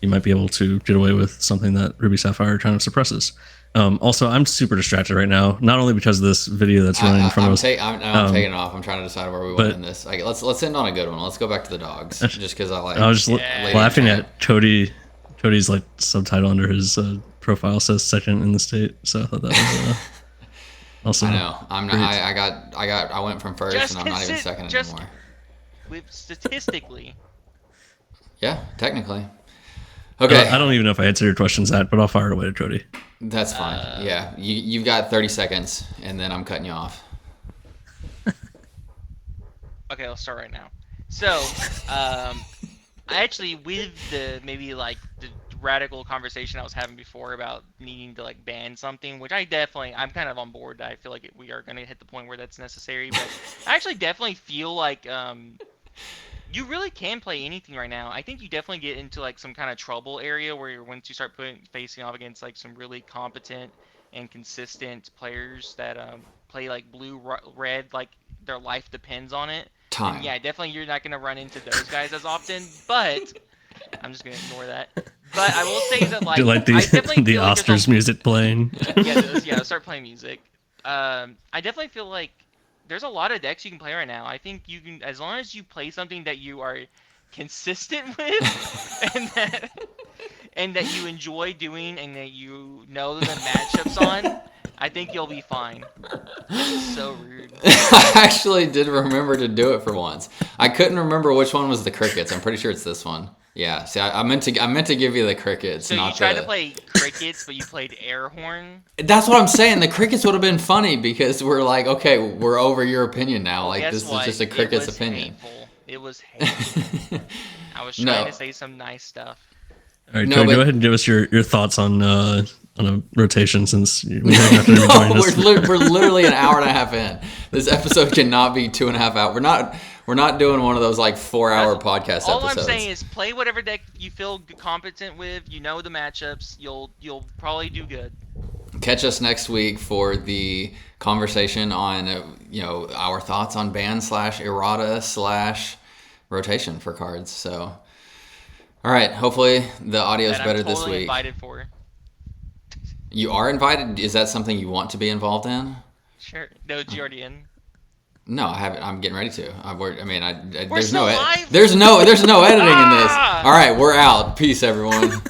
you might be able to get away with something that Ruby Sapphire kind of suppresses. Also, I'm super distracted right now, not only because of this video that's running in front of us. I'm taking it off. I'm trying to decide where we want in this. Like, let's end on a good one. Let's go back to the dogs, just because I was just laughing at Cody's like subtitle under his profile says second in the state, so I thought that was also. I know. I'm not. I went from first, and I'm not even second anymore. Statistically, Yeah, technically. Okay. I don't even know if I answered your question, Zach, but I'll fire it away to Cody. That's fine. Yeah, you've got 30 seconds, and then I'm cutting you off. Okay, I'll start right now. So, I actually, with the maybe like the radical conversation I was having before about needing to like ban something, which I'm kind of on board. I feel like we are going to hit the point where that's necessary, but I actually definitely feel like you really can play anything right now. I think you definitely get into like some kind of trouble area where once you start facing off against like some really competent and consistent players that play like blue, red, like their life depends on it. Time. And yeah, definitely you're not gonna run into those guys as often. But I'm just gonna ignore that. But I will say that like, like I definitely the feel like Oscars music playing. yeah, start playing music. I definitely feel like there's a lot of decks you can play right now. I think you can, as long as you play something that you are consistent with, and that you enjoy doing, and that you know the matchups on. I think you'll be fine. This is so rude. I actually did remember to do it for once. I couldn't remember which one was the crickets. I'm pretty sure it's this one. Yeah. See, I meant to give you the crickets. So you tried to play crickets, but you played air horn. That's what I'm saying. The crickets would have been funny because we're like, okay, we're over your opinion now. Well, like this is just a cricket's opinion. It was hateful. I was trying to say some nice stuff. All right, Cody, go ahead and give us your thoughts on a rotation since we have to join us. We're literally an hour and a half in. This episode cannot be 2.5 hours. We're not doing one of those like 4-hour podcast all episodes. I'm saying is play whatever deck you feel competent with. You know the matchups. You'll probably do good. Catch us next week for the conversation on our thoughts on ban / errata / rotation for cards. So. All right. Hopefully the audio is better this week. Invited for. You are invited. Is that something you want to be involved in? Sure. No, you already in. No, I haven't. I'm getting ready to. There's no editing in this. All right, we're out. Peace, everyone.